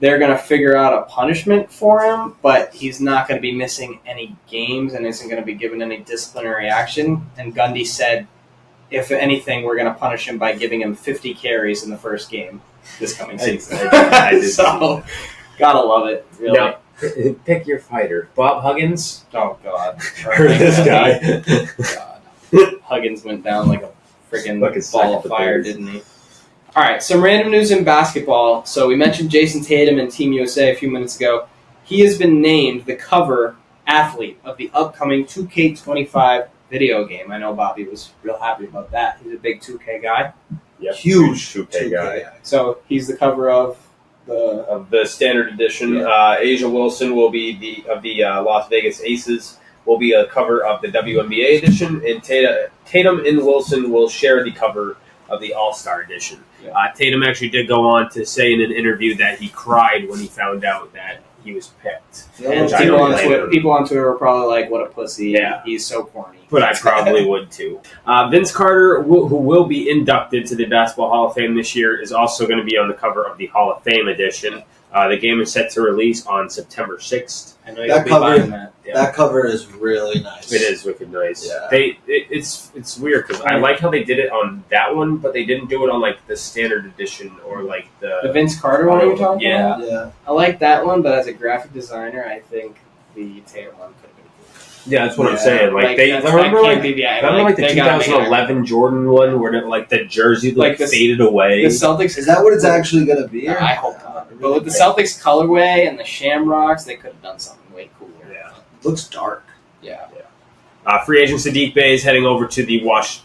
they're going to figure out a punishment for him, but he's not going to be missing any games and isn't going to be given any disciplinary action. And Gundy said, if anything, we're going to punish him by giving him 50 carries in the first game this coming season. So, gotta love it, really. Now, pick your fighter. Bob Huggins? Oh, God. Or this guy? God. Huggins went down like a friggin' ball of fire, didn't he? All right, some random news in basketball. So we mentioned Jason Tatum and Team USA a few minutes ago. He has been named the cover athlete of the upcoming 2K25 video game. I know Bobby was real happy about that. He's a big 2K guy. Yep. Huge 2K guy. So he's the cover of the standard edition. Asia Wilson will be the Las Vegas Aces. Will be a cover of the WNBA edition, and Tatum and Wilson will share the cover of the All-Star edition. Yeah. Tatum actually did go on to say in an interview that he cried when he found out that he was picked. And people on Twitter were probably like, what a pussy. Yeah. He's so corny. But I probably would too. Vince Carter, who will be inducted to the Basketball Hall of Fame this year, is also going to be on the cover of the Hall of Fame edition. The game is set to release on September 6th. I know you'll be buying that. Yeah. That cover is really nice. It is wicked nice. Yeah. It's weird because I like how they did it on that one, but they didn't do it on like the standard edition or like the Vince Carter one you're talking about? Yeah. I like that one, but as a graphic designer, I think the Tatum one could have been cool. Yeah, that's what I'm saying. Like they remember the 2011 Jordan one where the jersey faded away. The Celtics is that what it's actually going to be? I hope not. But with the Celtics colorway and the Shamrocks, they could have done something way cooler. Yeah, looks dark. Yeah. Free agent Sadiq Bey is heading over to the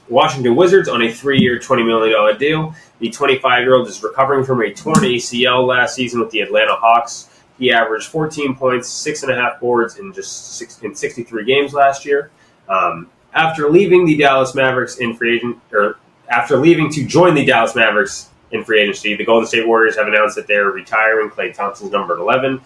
Washington Wizards on a 3-year, $20 million deal. The 25-year-old is recovering from a torn ACL last season with the Atlanta Hawks. He averaged 14 points, 6.5 boards in just 63 games last year. After leaving the Dallas Mavericks after leaving to join the Dallas Mavericks in free agency, the Golden State Warriors have announced that they're retiring Klay Thompson's number 11.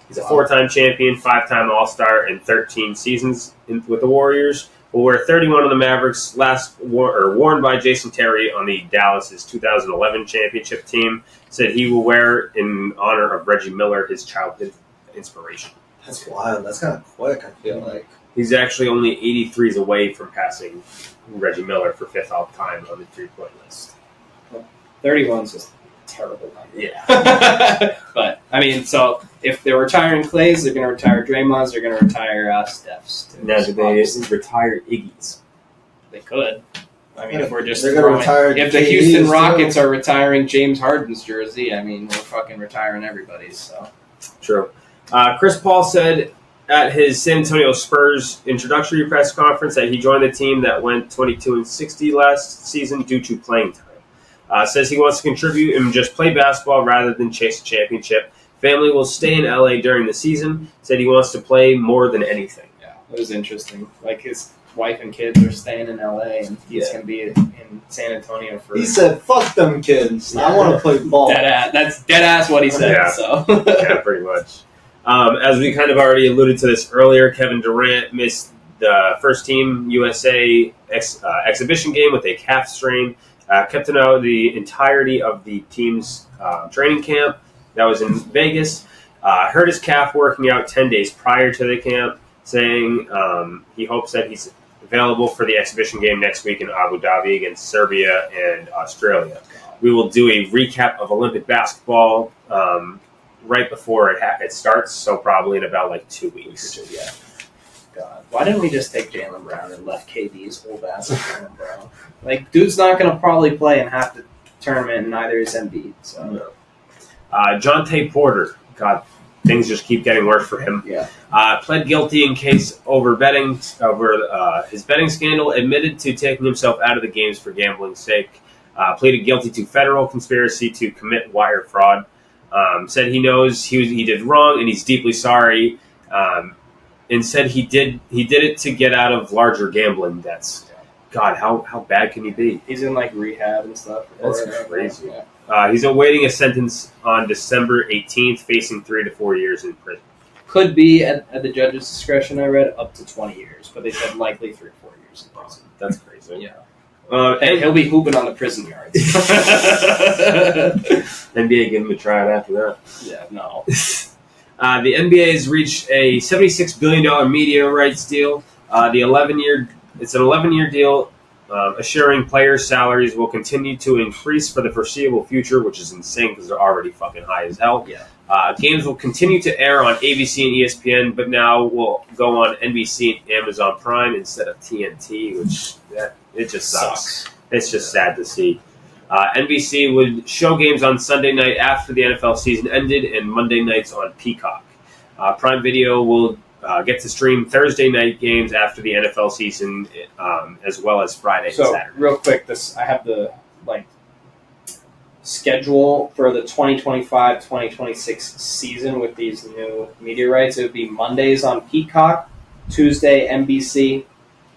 He's a 4-time champion, 5-time All-Star, and 13 seasons with the Warriors. Will wear 31 on the Mavericks, worn by Jason Terry on the Dallas' 2011 championship team. Said he will wear in honor of Reggie Miller, his childhood inspiration. That's wild. That's kind of quick, I feel like. He's actually only 83s away from passing Reggie Miller for 5th all-time on the three-point list. 31's just a terrible number. Yeah. But, I mean, so if they're retiring Clays, they're going to retire Draymond's, they're going to retire Steph's. Now, do they retire Iggy's? They could. I mean, if we're just they're going to retire if the Houston Rockets are retiring James Harden's jersey, I mean, we're fucking retiring everybody's. So True. Chris Paul said at his San Antonio Spurs introductory press conference that he joined the team that went 22-60 last season due to playing time. Says he wants to contribute and just play basketball rather than chase a championship. Family will stay in LA during the season. Said he wants to play more than anything. Yeah, it was interesting. Like his wife and kids are staying in LA, and he's going to be in San Antonio for. He said, "Fuck them kids. I want to play ball." That's dead ass what he said. Yeah. So yeah, pretty much. As we kind of already alluded to this earlier, Kevin Durant missed the first team USA exhibition game with a calf strain. Kept him out the entirety of the team's training camp that was in Vegas. Hurt his calf working out 10 days prior to the camp, saying he hopes that he's available for the exhibition game next week in Abu Dhabi against Serbia and Australia. We will do a recap of Olympic basketball right before it starts, so probably in about like 2 weeks. Yeah. God, why didn't we just take Jaylen Brown and left KD's old ass Jaylen Brown? Like, dude's not going to probably play in half the tournament, and neither is Embiid. So, No. Jonte Porter, God, things just keep getting worse for him. yeah. Pled guilty in case over his betting scandal. Admitted to taking himself out of the games for gambling's sake. Pleaded guilty to federal conspiracy to commit wire fraud. Said he knows he did wrong and he's deeply sorry. And said he did it to get out of larger gambling debts. God, how bad can he be? He's in, like, rehab and stuff. That's crazy. He's awaiting a sentence on December 18th, facing 3 to 4 years in prison. Could be, at the judge's discretion, I read, up to 20 years. But they said likely 3 or 4 years in prison. That's crazy. Yeah. And he'll be hooping on the prison yards. NBA give him a try after that. Yeah, no. The NBA has reached a $76 billion media rights deal. It's an 11-year deal, assuring players' salaries will continue to increase for the foreseeable future, which is insane because they're already fucking high as hell. Yeah. Games will continue to air on ABC and ESPN, but now will go on NBC and Amazon Prime instead of TNT, which it just sucks. It's just sad to see. NBC would show games on Sunday night after the NFL season ended and Monday nights on Peacock. Prime Video will get to stream Thursday night games after the NFL season, as well as Friday and Saturday. Real quick, I have the schedule for the 2025-2026 season with these new media rights. It would be Mondays on Peacock, Tuesday NBC,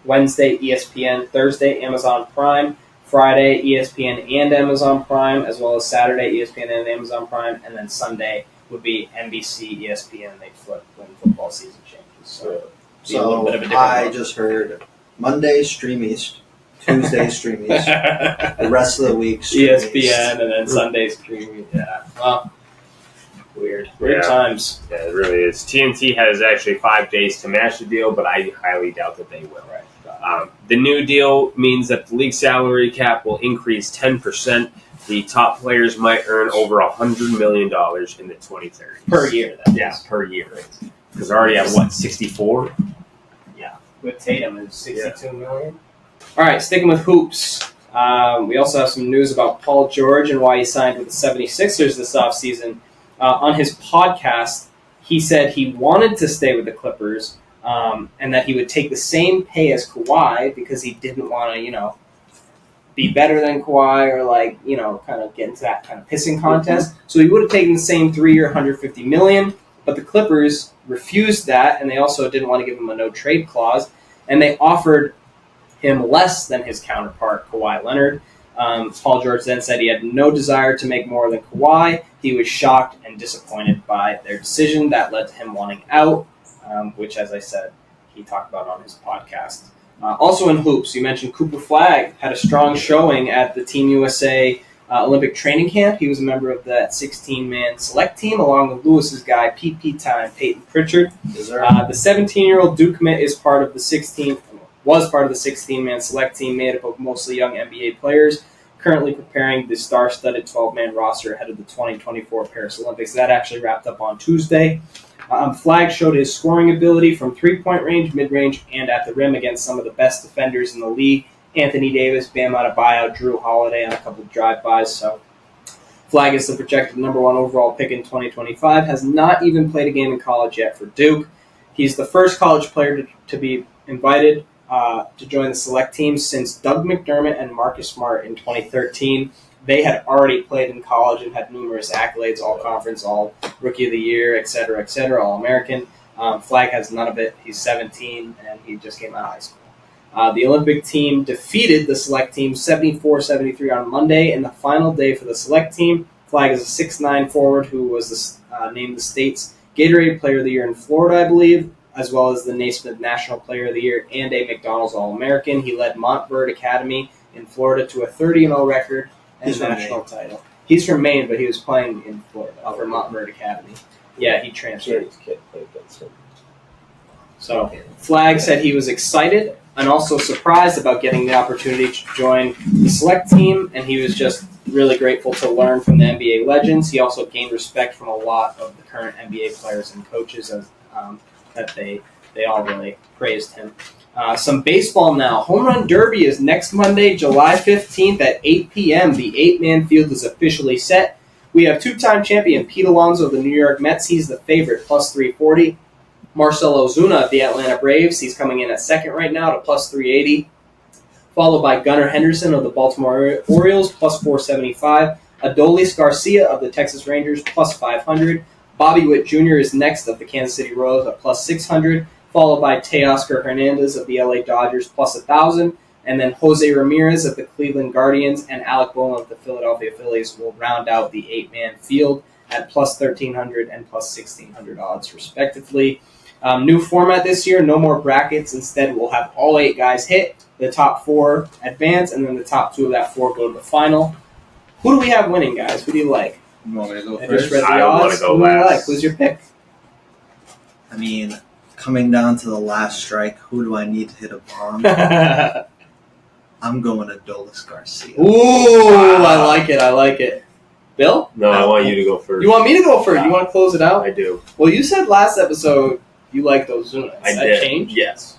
Wednesday ESPN, Thursday Amazon Prime, Friday ESPN and Amazon Prime, as well as Saturday ESPN and Amazon Prime, and then Sunday would be NBC, ESPN. They flip when football season changes. So I just heard Monday Stream East, Tuesday Stream East, the rest of the week Stream ESPN, East. and then Sunday Stream. Yeah. Well, weird times. Yeah, it really is. TNT has actually 5 days to match the deal, but I highly doubt that they will. Right. The new deal means that the league salary cap will increase 10%. The top players might earn over $100 million in the 2030s. Per year, per year. Because they're already at, 64? Yeah. With Tatum, it's $62 million. All right, sticking with hoops. We also have some news about Paul George and why he signed with the 76ers this offseason. On his podcast, he said he wanted to stay with the Clippers, and that he would take the same pay as Kawhi because he didn't want to, be better than Kawhi or kind of get into that kind of pissing contest. So he would have taken the same 3-year, $150 million, but the Clippers refused that, and they also didn't want to give him a no trade clause, and they offered him less than his counterpart, Kawhi Leonard. Paul George then said he had no desire to make more than Kawhi. He was shocked and disappointed by their decision. That led to him wanting out, which, as I said, he talked about on his podcast. Also in hoops, you mentioned Cooper Flagg had a strong showing at the Team USA Olympic training camp. He was a member of that 16-man select team, along with Lewis's guy, PP Time, Peyton Pritchard. The 17-year-old Duke commit was part of the 16-man select team made up of mostly young NBA players, currently preparing the star-studded 12-man roster ahead of the 2024 Paris Olympics. That actually wrapped up on Tuesday. Flagg showed his scoring ability from three-point range, mid-range, and at the rim against some of the best defenders in the league. Anthony Davis, Bam Adebayo, Drew Holiday on a couple of drive-bys. So Flagg is the projected number 1 overall pick in 2025, has not even played a game in college yet for Duke. He's the first college player to be invited to join the select team since Doug McDermott and Marcus Smart in 2013. They had already played in college and had numerous accolades, all-conference, all-rookie of the year, et cetera, all-American. Flagg has none of it. He's 17, and he just came out of high school. The Olympic team defeated the select team 74-73 on Monday in the final day for the select team. Flagg is a 6'9 forward who was named the state's Gatorade Player of the Year in Florida, I believe, as well as the Naismith National Player of the Year and a McDonald's All-American. He led Montverde Academy in Florida to a 30-0 record and national title. He's from Maine, but he was playing in Florida for Montverde Academy. Yeah, he transferred. His kid played against him. So Flagg said he was excited and also surprised about getting the opportunity to join the select team, and he was just really grateful to learn from the NBA legends. He also gained respect from a lot of the current NBA players and coaches that they all really praised him. Some baseball now. Home Run Derby is next Monday, July 15th at 8 p.m. The 8-man field is officially set. We have two-time champion Pete Alonso of the New York Mets. He's the favorite, plus 340. Marcell Ozuna of the Atlanta Braves. He's coming in at second right now to plus 380. Followed by Gunnar Henderson of the Baltimore Orioles, plus 475. Adolis Garcia of the Texas Rangers, plus 500. Bobby Witt Jr. is next of the Kansas City Royals at plus 600. Followed by Teoscar Hernandez of the LA Dodgers, plus 1,000. And then Jose Ramirez of the Cleveland Guardians and Alec Bohm of the Philadelphia Phillies will round out the 8-man field at plus 1,300 and plus 1,600 odds, respectively. New format this year, no more brackets. Instead, we'll have all 8 guys hit, the top 4 advance, and then the top 2 of that 4 go to the final. Who do we have winning, guys? Who do you like? You want me to go I first? just read the I odds. wanna go Who do you last. like? Who's your pick? I mean, coming down to the last strike, who do I need to hit a bomb? I'm going to Adolis Garcia. Ooh, I like it. Bill? No, I want you to go first. You want me to go first? You want to close it out? I do. Well, you said last episode you liked Ozuna. I Has that did. changed? Yes.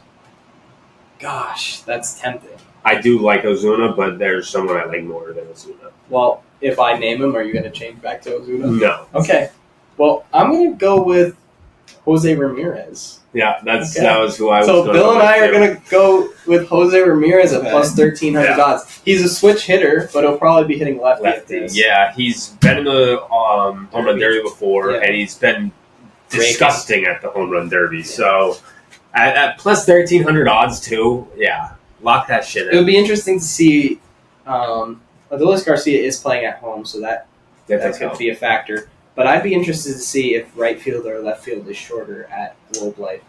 Gosh, that's tempting. I do like Ozuna, but there's someone I like more than Ozuna. Well, if I name him, are you going to change back to Ozuna? No. Okay. Well, I'm going to go with Jose Ramirez. Yeah, that Okay. was who I was So going Bill to and I are go going to go with Jose Ramirez at Okay. plus 1,300 Yeah. odds. He's a switch hitter, but he'll probably be hitting lefty. at lefty. this. Yeah, he's been in the home run derby before, Yeah. and he's been disgusting at the home run derby. Yeah. So at plus 1,300 odds too, yeah, lock that shit It would in. be interesting to see. Adolis Garcia is playing at home, so that could be a factor. But I'd be interested to see if right field or left field is shorter at Globe Life.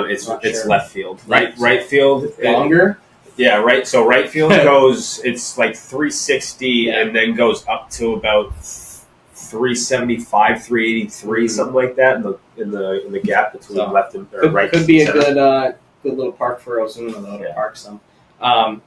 It's Not it's sure. left field. Left. Right field. Longer? Yeah, right. So right field goes. It's like 360, Yeah. and then goes up to about 375, 383, something like that in the gap between So, left and or Could, right. could be a center. good little park for Ozuna, though, to Yeah. park some.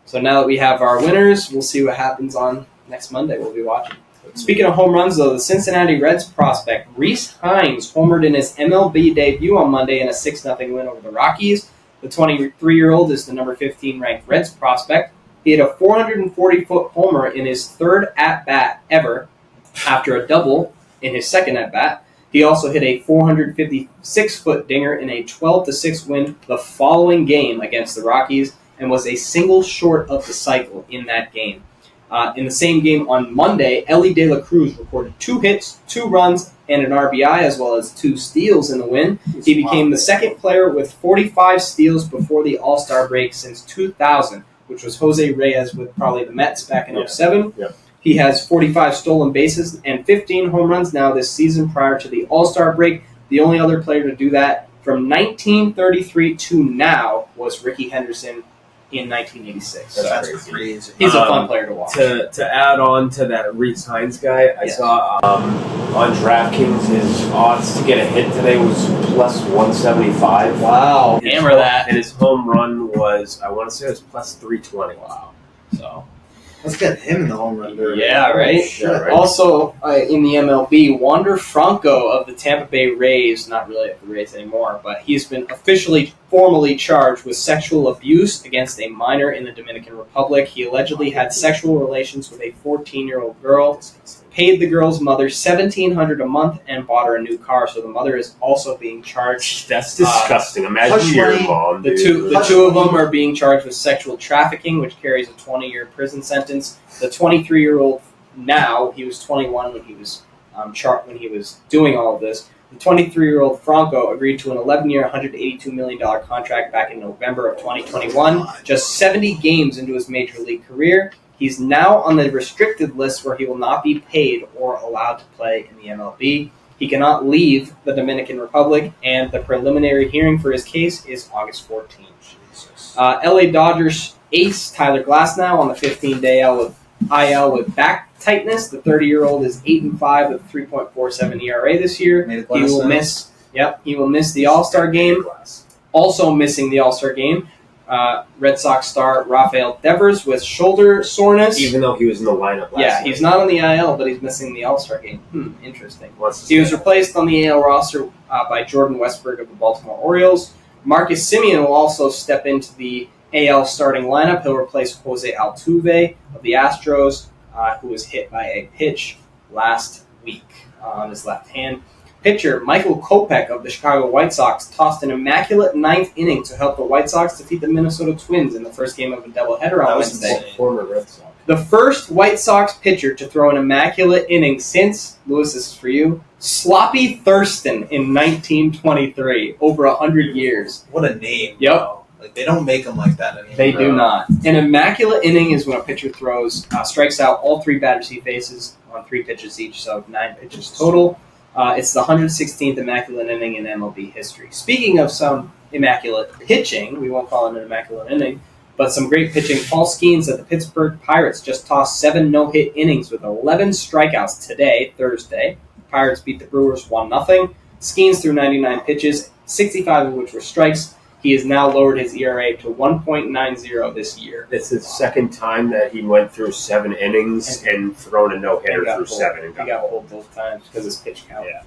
So now that we have our winners, we'll see what happens on next Monday. We'll be watching. Speaking of home runs, though, the Cincinnati Reds prospect Rhys Hines homered in his MLB debut on Monday in a 6-0 win over the Rockies. The 23-year-old is the number 15 ranked Reds prospect. He hit a 440-foot homer in his third at-bat ever after a double in his second at-bat. He also hit a 456-foot dinger in a 12-6 win the following game against the Rockies and was a single short of the cycle in that game. In the same game on Monday, Ellie De La Cruz recorded 2 hits, 2 runs, and an RBI, as well as 2 steals in the win. He became the second player with 45 steals before the All-Star break since 2000, which was Jose Reyes with probably the Mets back in 07. Yeah. He has 45 stolen bases and 15 home runs now this season prior to the All-Star break. The only other player to do that from 1933 to now was Ricky Henderson in 1986. That's So crazy. he's a fun player to watch. To add on to that Rhys Hines guy, I Yes. saw on DraftKings his odds to get a hit today was plus 175. Wow. His Hammer home- that. And his home run was, I want to say it was plus 320. Wow. So Let's get him in the home run derby. Yeah, right? Yeah, right. Also, in the MLB, Wander Franco of the Tampa Bay Rays, not really at the Rays anymore, but he's been formally charged with sexual abuse against a minor in the Dominican Republic. He allegedly had sexual relations with a 14-year-old girl, paid the girl's mother $1,700 a month, and bought her a new car. So the mother is also being charged. That's disgusting. Imagine hush your money. mom. The dude. two of them are being charged with sexual trafficking, which carries a 20-year prison sentence. The 23-year-old now, he was 21 when he was when he was doing all of this. The 23-year-old Franco agreed to an 11-year, $182 million contract back in November of 2021, just 70 games into his major league career. He's now on the restricted list where he will not be paid or allowed to play in the MLB. He cannot leave the Dominican Republic, and the preliminary hearing for his case is August 14th. LA Dodgers ace Tyler Glasnow on the 15-day IL with back tightness. The 30-year-old is 8-5 with 3.47 ERA this year. Made a He will miss the All-Star game. Also missing the All-Star game, Red Sox star Rafael Devers with shoulder soreness. Even though he was in the lineup last Yeah, night. he's not on the IL, but he's missing the All-Star game. Interesting. What's He was replaced on the AL roster by Jordan Westberg of the Baltimore Orioles. Marcus Semien will also step into the AL starting lineup. He'll replace Jose Altuve of the Astros, who was hit by a pitch last week on his left hand. Pitcher Michael Kopech of the Chicago White Sox tossed an immaculate ninth inning to help the White Sox defeat the Minnesota Twins in the first game of a doubleheader on Wednesday. Former Red Sox. The first White Sox pitcher to throw an immaculate inning since, Lewis, this is for you, Sloppy Thurston in 1923, over 100 years. What a name. Yep. Bro. Like, they don't make them like that anymore. They do not. An immaculate inning is when a pitcher throws, strikes out all three batters he faces on 3 pitches each, so 9 pitches total. It's the 116th immaculate inning in MLB history. Speaking of some immaculate pitching, we won't call it an immaculate inning, but some great pitching. Paul Skeens of the Pittsburgh Pirates just tossed 7 no-hit innings with 11 strikeouts today, Thursday. Pirates beat the Brewers 1-0. Skeens threw 99 pitches, 65 of which were strikes. He has now lowered his ERA to 1.90 this year. It's his second time that he went through 7 innings and thrown a no-hitter through 7. And He got pulled both times because his pitch count. Yeah.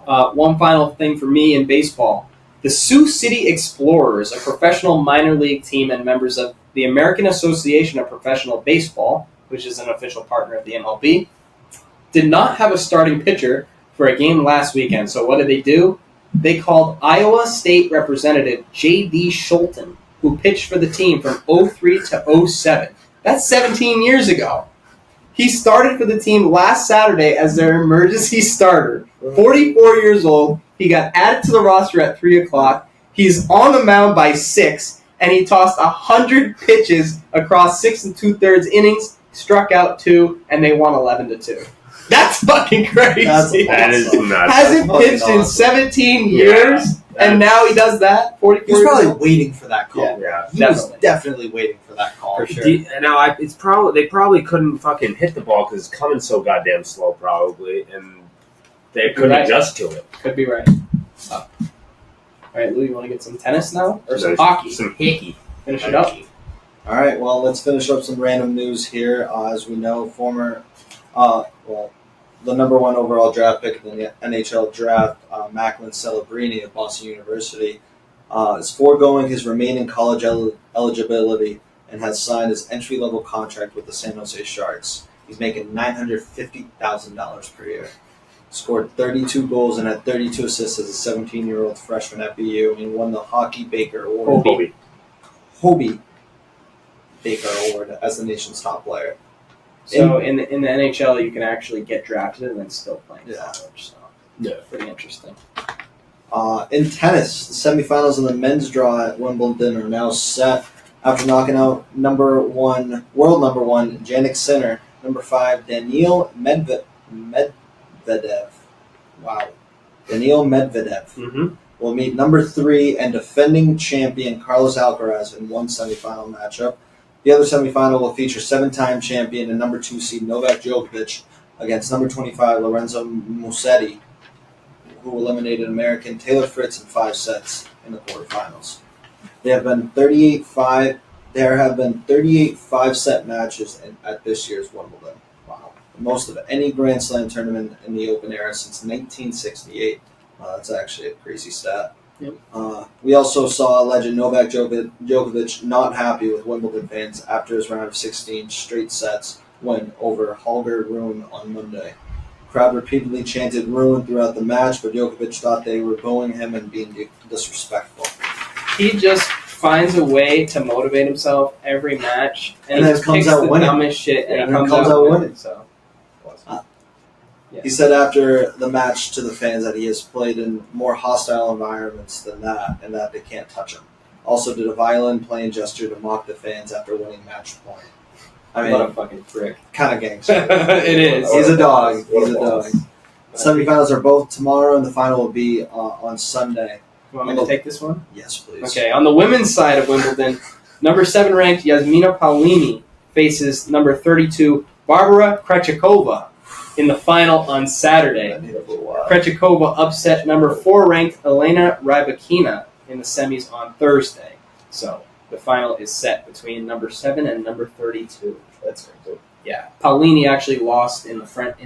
Wow. One final thing for me in baseball. The Sioux City Explorers, a professional minor league team and members of the American Association of Professional Baseball, which is an official partner of the MLB, did not have a starting pitcher for a game last weekend. So what did they do? They called Iowa State Representative J.D. Schulten, who pitched for the team from 03 to 07. That's 17 years ago. He started for the team last Saturday as their emergency starter. 44 years old. He got added to the roster at 3 o'clock. He's on the mound by 6, and he tossed 100 pitches across 6 2/3 innings, struck out 2, and they won 11-2. That's fucking crazy. That is nuts. Hasn't pitched in 17 years, and now he does that. 44 He was probably waiting for that call. Yeah. He was definitely waiting for that call. For sure. Now, it's probably they probably couldn't fucking hit the ball because it's coming so goddamn slow, probably, and they couldn't adjust to it. Could be right. All right, Lou, you want to get some tennis now? Or some hockey? Some hockey. Finish it up. All right, well, let's finish up some random news here. As we know, the number 1 overall draft pick in the NHL draft, Macklin Celebrini of Boston University, is foregoing his remaining college eligibility and has signed his entry-level contract with the San Jose Sharks. He's making $950,000 per year. Scored 32 goals and had 32 assists as a 17-year-old freshman at BU, and he won the Hockey Baker Award. Hobie Baker Award as the nation's top player. So in the NHL, you can actually get drafted and then still play in college. So pretty interesting. In tennis, the semifinals and the men's draw at Wimbledon are now set after knocking out world number one, Jannik Sinner, number 5, Daniil Medvedev. Wow. Daniil Medvedev will meet number 3 and defending champion Carlos Alcaraz in one semifinal matchup. The other semifinal will feature 7-time champion and number 2 seed Novak Djokovic against number 25 Lorenzo Musetti, who eliminated American Taylor Fritz in 5 sets in the quarterfinals. There have been 38 5-set matches at this year's Wimbledon. Wow. The most of any Grand Slam tournament in the Open era since 1968. Wow, that's actually a crazy stat. Yep. We also saw legend Novak Djokovic not happy with Wimbledon fans after his round of 16 straight sets win over Holger Rune on Monday. The crowd repeatedly chanted "Rune" throughout the match, but Djokovic thought they were booing him and being disrespectful. He just finds a way to motivate himself every match, and then he comes picks out the winning. dumbest shit, and Yeah, he comes out winning. So. He said after the match to the fans that he has played in more hostile environments than that, and that they can't touch him. Also did a violin playing gesture to mock the fans after winning match point. I mean, what a fucking prick. Kind of gangster. It is. He's a dog. Semifinals are both tomorrow, and the final will be on Sunday. You want me to take this one? Yes, please. Okay, on the women's side of Wimbledon, number 7 ranked Yasmina Paolini faces number 32 Barbara Krejcikova in the final on Saturday. Krejcikova upset number 4 ranked Elena Rybakina in the semis on Thursday. So The final is set between number 7 and number 32. That's good. Yeah, Paolini actually lost in the French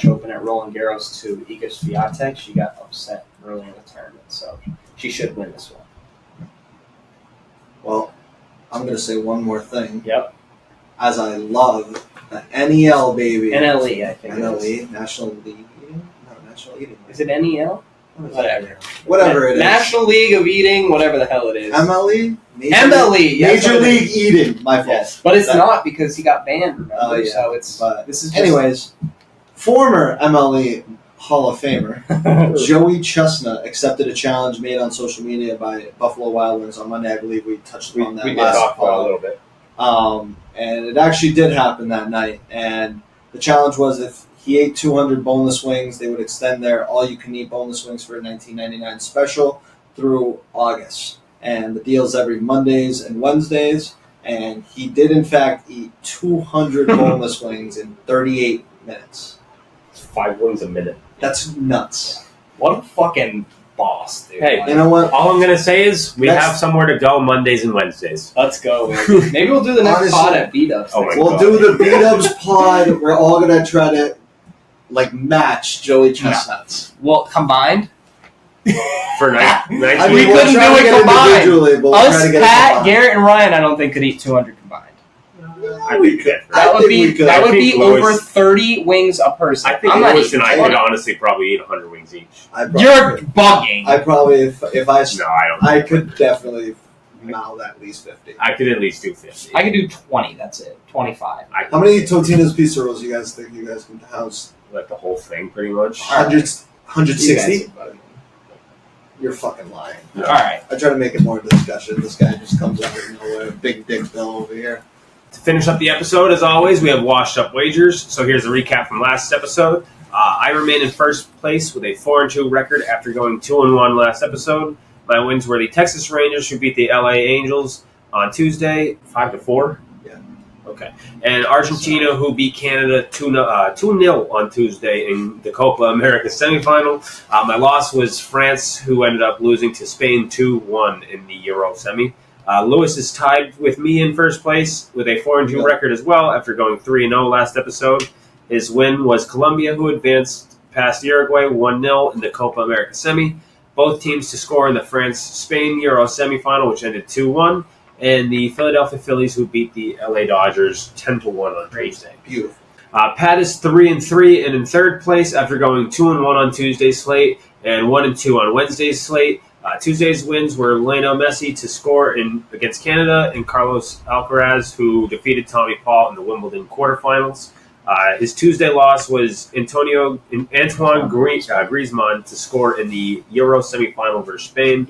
Open at Roland Garros to Iga Swiatek. She got upset early in the tournament, so she should win this one. Well, I'm going to say one more thing. Yep. As I love the NEL, baby. NLE, I think. NLE, National League. No, National Eating. Is it NEL? Whatever. Whatever it is. National League of Eating, whatever the hell it is. MLE? MLE, yes, Major League Eating. My fault. Yes, but it's not because he got banned, remember? Oh, yeah. So it's But this is just, anyways, former MLE Hall of Famer Joey Chestnut accepted a challenge made on social media by Buffalo Wild Wings on Monday. I believe we touched We on that did last talk about it a call. little bit. And it actually did happen that night. And the challenge was if he ate 200 boneless wings, they would extend their all-you-can-eat boneless wings for a $19.99 special through August. And the deal's every Mondays and Wednesdays. And he did, in fact, eat 200 boneless wings in 38 minutes. It's 5 wings a minute. That's nuts. what a fucking boss, dude. Hey, Like, You know what? All I'm gonna say is we Next- have somewhere to go Mondays and Wednesdays. let's go. Man. Maybe we'll do the next Honestly- pod at B-Dubs. Oh my next We'll God. do the B-Dubs pod. We're all going to try to, match Joey Chestnut's. Well, combined. For night. I night mean, We we'll couldn't try do to it get combined. individually, but we'll try Us, to get it Pat, combined. Garrett, and Ryan, I don't think could eat 200 combined. I think that. I think we could. That I would think be Lewis- over 30 wings a person. I think I'm not Lewis eating and I 20. could honestly probably eat 100 wings each. You're bugging. I probably, if I, No, I don't. I could definitely mouth at least 50. I could at least do 50. I could do 20. That's it. 25. I could How many Totino's pizza rolls you guys think you guys can house? like the whole thing, pretty much. Hundreds, You 160? guys are bugging. You're fucking lying. All right. I try to make it more discussion. This guy just comes out of nowhere. Big dick Bill over here. To finish up the episode, as always, we have washed up wagers. So here's a recap from last episode. I remain in first place with a 4-2 record after going 2-1 last episode. My wins were the Texas Rangers, who beat the LA Angels on Tuesday, 5-4. Yeah. Okay. And Argentina, who beat Canada 2-0 on Tuesday in the Copa America semifinal. My loss was France, who ended up losing to Spain 2-1 in the Euro semi. Lewis is tied with me in first place with a 4-2 record as well after going 3-0 last episode. His win was Colombia, who advanced past Uruguay 1-0 in the Copa America semi. Both teams to score in the France-Spain Euro semifinal, which ended 2-1. And the Philadelphia Phillies, who beat the LA Dodgers 10-1 on Tuesday. Beautiful. Pat is 3-3 and in third place after going 2-1 on Tuesday's slate and 1-2 on Wednesday's slate. Tuesday's wins were Lionel Messi to score against Canada and Carlos Alcaraz, who defeated Tommy Paul in the Wimbledon quarterfinals. His Tuesday loss was Antoine Griezmann to score in the Euro semifinal versus Spain,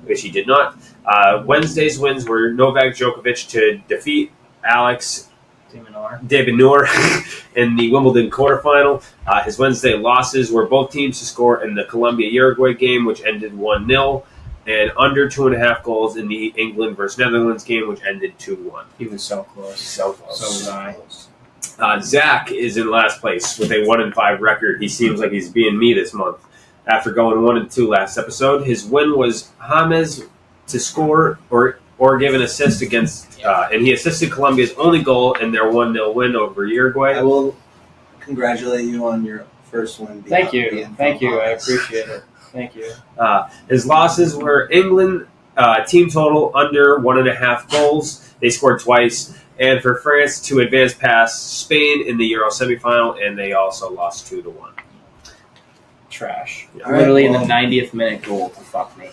which he did not. Wednesday's wins were Novak Djokovic to defeat Alex de Minaur in the Wimbledon quarterfinal. His Wednesday losses were both teams to score in the Colombia-Uruguay game, which ended 1-0, and under 2.5 goals in the England versus Netherlands game, which ended 2-1. He was so close. So close. So was I. Zach is in last place with a 1-5 record. He seems like he's being me this month. After going 1-2 last episode, his win was James to score or give an assist against, and he assisted Colombia's only goal in their 1-0 win over Uruguay. I will congratulate you on your first win. Thank you. I appreciate it. Thank you. His losses were England, team total under 1.5 goals. They scored twice. And for France to advance past Spain in the Euro semifinal, and they also lost 2-1. Trash. All right, Literally well- in the 90th minute goal to fuck me.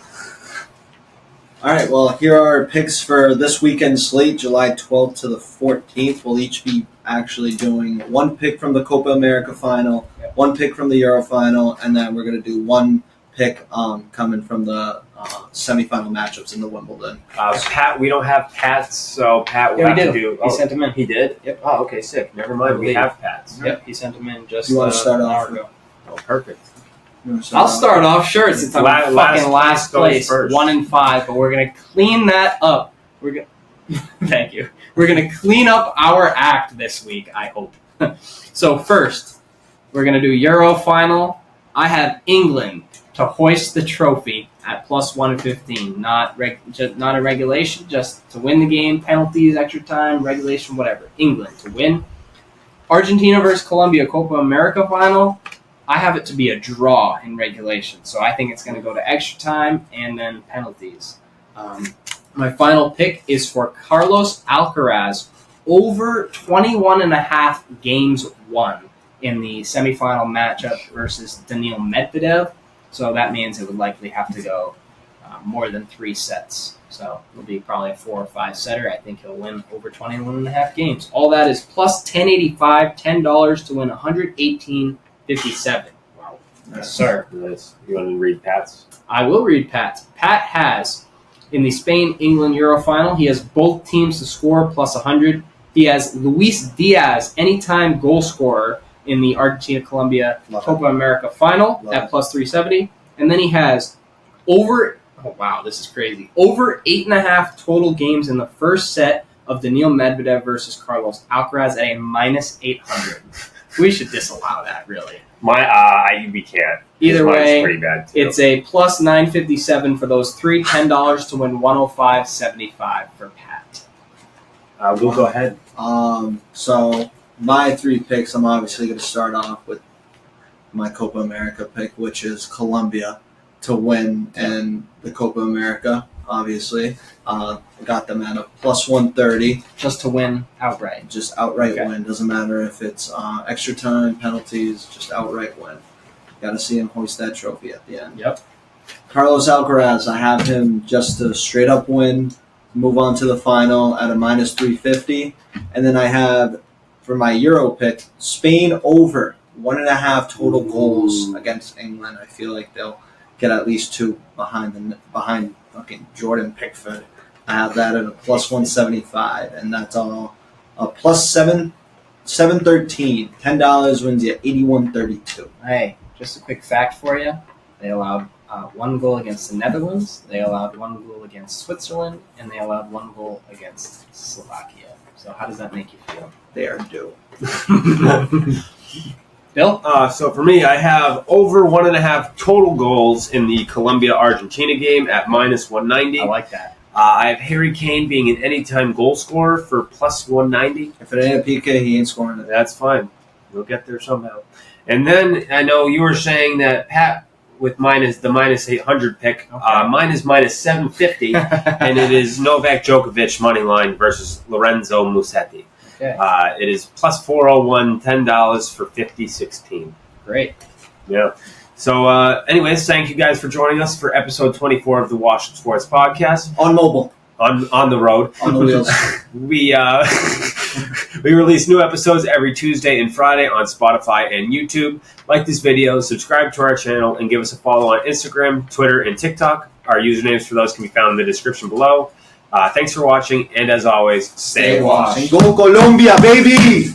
All right, well, here are our picks for this weekend slate, July 12th to the 14th. We'll each be actually doing one pick from the Copa America final, one pick from the Euro final, and then we're going to do one pick coming from the semifinal matchups in the Wimbledon. Pat, we don't have Pats, so Pat will Yeah, have we to did. do. He sent him in. He did? Yep. Oh, okay, sick. Never mind. We have Pats. Yep, he sent him in just You wanna start an off hour ago. Oh, perfect. I'll start off, sure, since I'm Last fucking last place place, goes first. 1-5, but we're gonna clean that up. We're gonna thank you. We're gonna clean up our act this week, I hope. So first, we're gonna do Euro final. I have England to hoist the trophy at plus 115. Not a regulation, just to win the game, penalties, extra time, regulation, whatever. England to win. Argentina versus Colombia, Copa America final. I have it to be a draw in regulation, so I think it's going to go to extra time and then penalties. My final pick is for Carlos Alcaraz over 21.5 games won in the semifinal matchup versus Daniil Medvedev. So that means it would likely have to go more than 3 sets. So it'll be probably a 4 or 5 setter. I think he'll win over 21.5 games. All that is plus 1085, $10 to win 118.57. Wow. Yes, sir. Nice. You want to read Pat's? I will read Pat's. Pat has, in the Spain-England Euro final, he has both teams to score plus 100. He has Luis Diaz, anytime goal scorer, in the Argentina-Colombia Copa America final at plus 370. And then he has over 8.5 total games in the first set of Daniil Medvedev versus Carlos Alcaraz at a minus 800. We should disallow that, really. We can't. Either way, pretty bad too. It's a plus 957 for those three, $10 to win 105.75 for Pat. We'll go ahead. So my 3 picks, I'm obviously going to start off with my Copa America pick, which is Colombia to win in the Copa America, obviously. I got them at a plus 130. Just to win outright. Just outright win. Doesn't matter if it's extra time, penalties, just outright win. Got to see him hoist that trophy at the end. Yep. Carlos Alcaraz, I have him just to straight up win, move on to the final at a minus 350. And then I have, for my Euro pick, Spain over 1.5 total goals against England. I feel like they'll get at least 2 behind fucking Jordan Pickford. I have that at a plus 175, and that's all a plus 713. $10 wins you 81.32. Hey, just a quick fact for you. They allowed 1 goal against the Netherlands, they allowed 1 goal against Switzerland, and they allowed 1 goal against Slovakia. So how does that make you feel? They are due. Bill? So for me, I have over 1.5 total goals in the Colombia-Argentina game at minus 190. I like that. I have Harry Kane being an anytime goal scorer for plus 190. If it ain't a PK, he ain't scoring it. That's fine. We'll get there somehow. And then I know you were saying that Pat with the minus 800 pick. Okay. Mine is minus 750, and it is Novak Djokovic money line versus Lorenzo Musetti. Okay. It is plus 401, $10 for 50.16. Great. Yeah. So, anyways, thank you guys for joining us for episode 24 of the Wash Up Sports Podcast. On mobile. On the road. On the wheels. We release new episodes every Tuesday and Friday on Spotify and YouTube. Like this video, subscribe to our channel, and give us a follow on Instagram, Twitter, and TikTok. Our usernames for those can be found in the description below. Thanks for watching, and as always, stay washed. Go Colombia, baby!